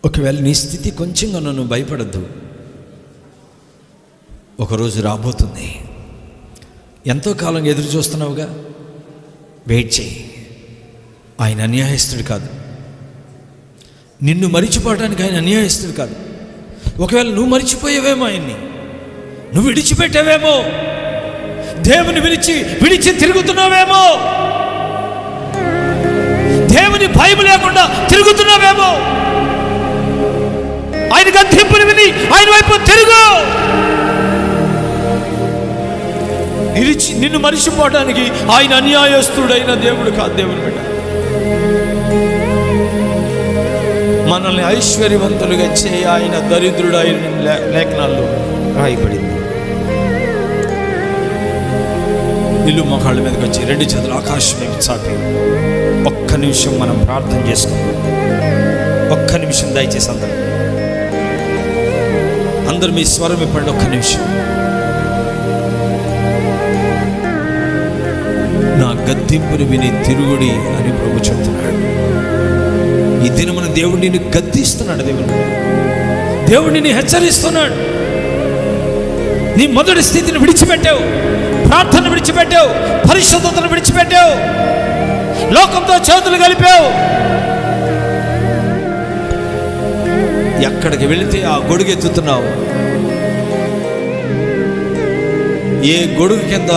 ఒకవేళ నీ స్థితి కొంచెంగా నన్ను భయపడద్దు. ఒకరోజు రాబోతుంది. ఎంతో కాలం ఎదురు చూస్తున్నావుగా, వెయిట్ చేయి. ఆయన అన్యాయస్తుడు కాదు. నిన్ను మరిచిపోవడానికి ఆయన అన్యాయస్తుడు కాదు. ఒకవేళ నువ్వు మరిచిపోయావేమో, ఆయన్ని నువ్వు విడిచిపెట్టావేమో, దేవుని విడిచి తిరుగుతున్నావేమో, దేవుని భయం లేకుండా తిరుగుతున్నావేమో, ఆయన గద్దింపుని విని ఆయన వైపు తిరుగు. నిన్ను మరిచిపోవడానికి ఆయన అన్యాయస్తుడైన దేవుడు కాదు. దేవుని బిడ్డ, మనల్ని ఐశ్వర్యవంతులుగా చేయి ఆయన దరిద్రుడు అయిన లేఖనాల్లో రాయబడింది. ఇల్లు మొఖాళ్ళ మీదకి వచ్చి 2 చేతులు ఆకాశం వైపు చాపి ఒక్క నిమిషం మనం ప్రార్థన చేసుకుందాం. ఒక్క నిమిషం దయచేసి అందరూ మీ స్వరం ఇప్పండి. ఒక్క నిమిషం. నా గద్దింపుని విని తిరుగుడి అని ప్రభు చెప్తున్నాడు. ఈ దినమున దేవుడు నిన్ను గద్దిస్తున్నాడు. దేవుడు నిన్ను హెచ్చరిస్తున్నాడు. నీ మొదటి స్థితిని విడిచిపెట్టావు, ప్రార్థన విడిచిపెట్టావు, పరిశుద్ధతను విడిచిపెట్టావు, లోకంతో చేతులు కలిపావు. ఎక్కడికి వెళితే ఆ గొడుగు ఎత్తుతున్నావు. ఏ గొడుగు కింద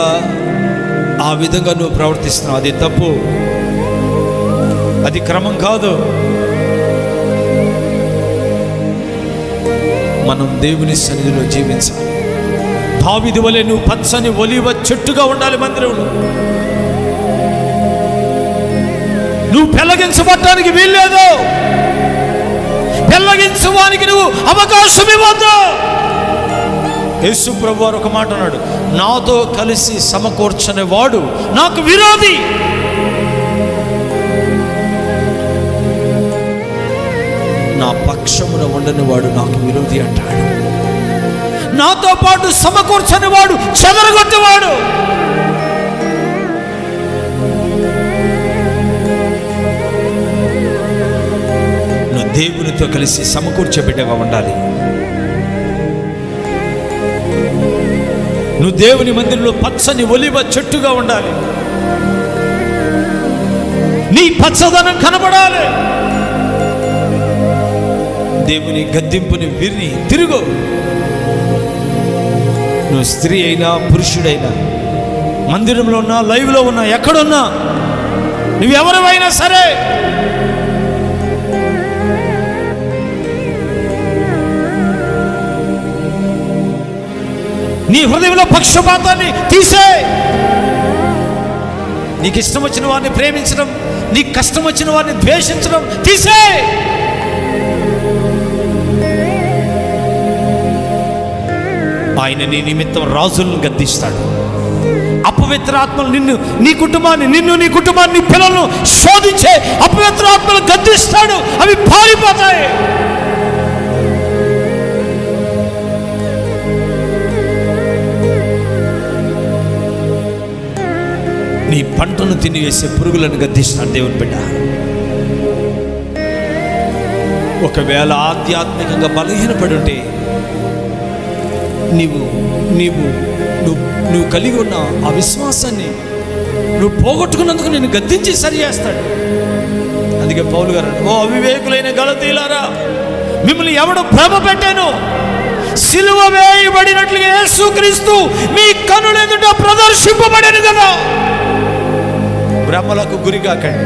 ఆ విధంగా నువ్వు ప్రవర్తిస్తున్నావు. అది తప్పు, అది క్రమం కాదు. మనం దేవుని సన్నిధిలో జీవించాలి. దావీదు వలె నువ్వు పచ్చని ఒలీవ చెట్టుగా ఉండాలి. మందిరంలో నువ్వు పెళ్ళగించబడటానికి వీల్లేదు. పెళ్ళగించడానికి నువ్వు అవకాశం ఇవ్వద్దు. యేసు ప్రభు వారు ఒక మాట అన్నాడు, నాతో కలిసి సమకూర్చని వాడు నాకు విరోధి. నా పక్షమున ఉండని వాడు నాకు విరోధి అంటాడు. నాతో పాటు సమకూర్చని వాడు చెదరగొట్టేవాడు. నువ్వు దేవునితో కలిసి సమకూర్చబిడ్డగా ఉండాలి. నువ్వు దేవుని మందిరంలో పచ్చని ఒలివ చెట్టుగా ఉండాలి. నీ పచ్చదనం కనబడాలి. దేవుని గద్దింపుని విని తిరుగు. నువ్వు స్త్రీ అయినా పురుషుడైనా, మందిరంలో ఉన్నా, లైవ్లో ఉన్నా, ఎక్కడున్నా, నువ్వెవరైనా సరే నీ హృదయంలో పక్షపాతాన్ని తీసే. నీకు ఇష్టం వచ్చిన వారిని ప్రేమించడం, నీకు కష్టం వచ్చిన వారిని ద్వేషించడం తీసే. ఆయన నీ నిమిత్తం రాజులను గద్దిస్తాడు. అపవిత్ర ఆత్మలు నిన్ను, నీ కుటుంబాన్ని, నీ కుటుంబాన్ని, పిల్లలను శోధించే అపవిత్ర ఆత్మలు గద్దిస్తాడు. అవి పారిపోతాయి. నీ పంటను తినివేసే పురుగులను గద్దిస్తాడు దేవుని బిడ్డ. ఒకవేళ ఆధ్యాత్మికంగా బలహీనపడి ఉంటే నువ్వు కలిగి ఉన్న ఆ విశ్వాసాన్ని నువ్వు పోగొట్టుకున్నందుకు నేను గద్దించి సరి చేస్తాడు. అందుకే పౌలు గారు, ఓ అవివేకులైన గలతీయులారా, మిమ్మల్ని ఎవడు భ్రమ పెట్టాను? సిలువ వేయబడినట్లుగా యేసుక్రీస్తు మీ కనుల ఎదుట ప్రదర్శింపబడెను కదా. భ్రమలకు గురికాకండి.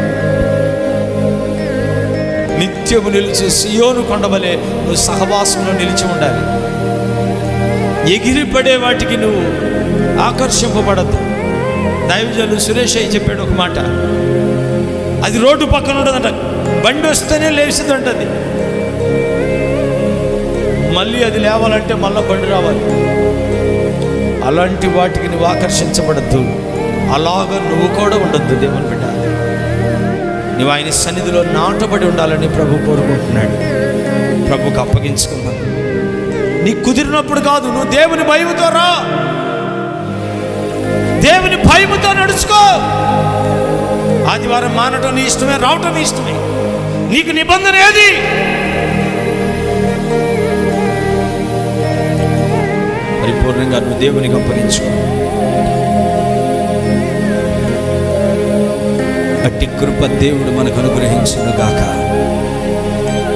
నిత్యము నిలిచి సియోను కొండవలే నువ్వు సహవాసంలో నిలిచి ఉండాలి. ఎగిరిపడే వాటికి నువ్వు ఆకర్షింపబడద్దు. దైవజనులు సురేష్ అయ్యి చెప్పాడు ఒక మాట, అది రోడ్డు పక్కన ఉండదంట, బండి వస్తేనే లేచింది అంటది. మళ్ళీ అది లేవాలంటే మళ్ళీ బండి రావాలి. అలాంటి వాటికి నువ్వు ఆకర్షించబడద్దు. అలాగా నువ్వు కూడా ఉండొద్దు. దేవుని బిడ్డ, నువ్వు ఆయన సన్నిధిలో నాటబడి ఉండాలని ప్రభు కోరుకుంటున్నాడు. ప్రభుకు అప్పగించుకుందాం. నీ కుదిరినప్పుడు కాదు, నువ్వు దేవుని భయముతో రా, దేవుని భయముతో నడుచుకో. ఆదివారం మానటం నీ ఇష్టమే, రావటం నీ ఇష్టమే. నీకు నిబంధన ఏది? పరిపూర్ణంగా నువ్వు దేవునికి అప్పగించుకో. అట్టి కృప దేవుడు మనకు అనుగ్రహించును గాక.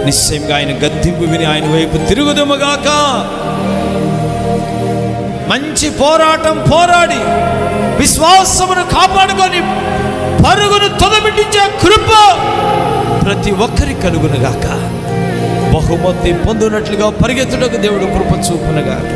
నిశ్చయంగా ఆయన గద్దింపు విని ఆయన వైపు తిరుగుదము గాక. మంచి పోరాటం పోరాడి విశ్వాసమును కాపాడుకొని పరుగును తొదమిట్టించే కృప ప్రతి ఒక్కరికి కలుగును గాక. బహుమతి పొందునట్లుగా పరిగెత్తుటకు దేవుడు కృప చూపును గాక.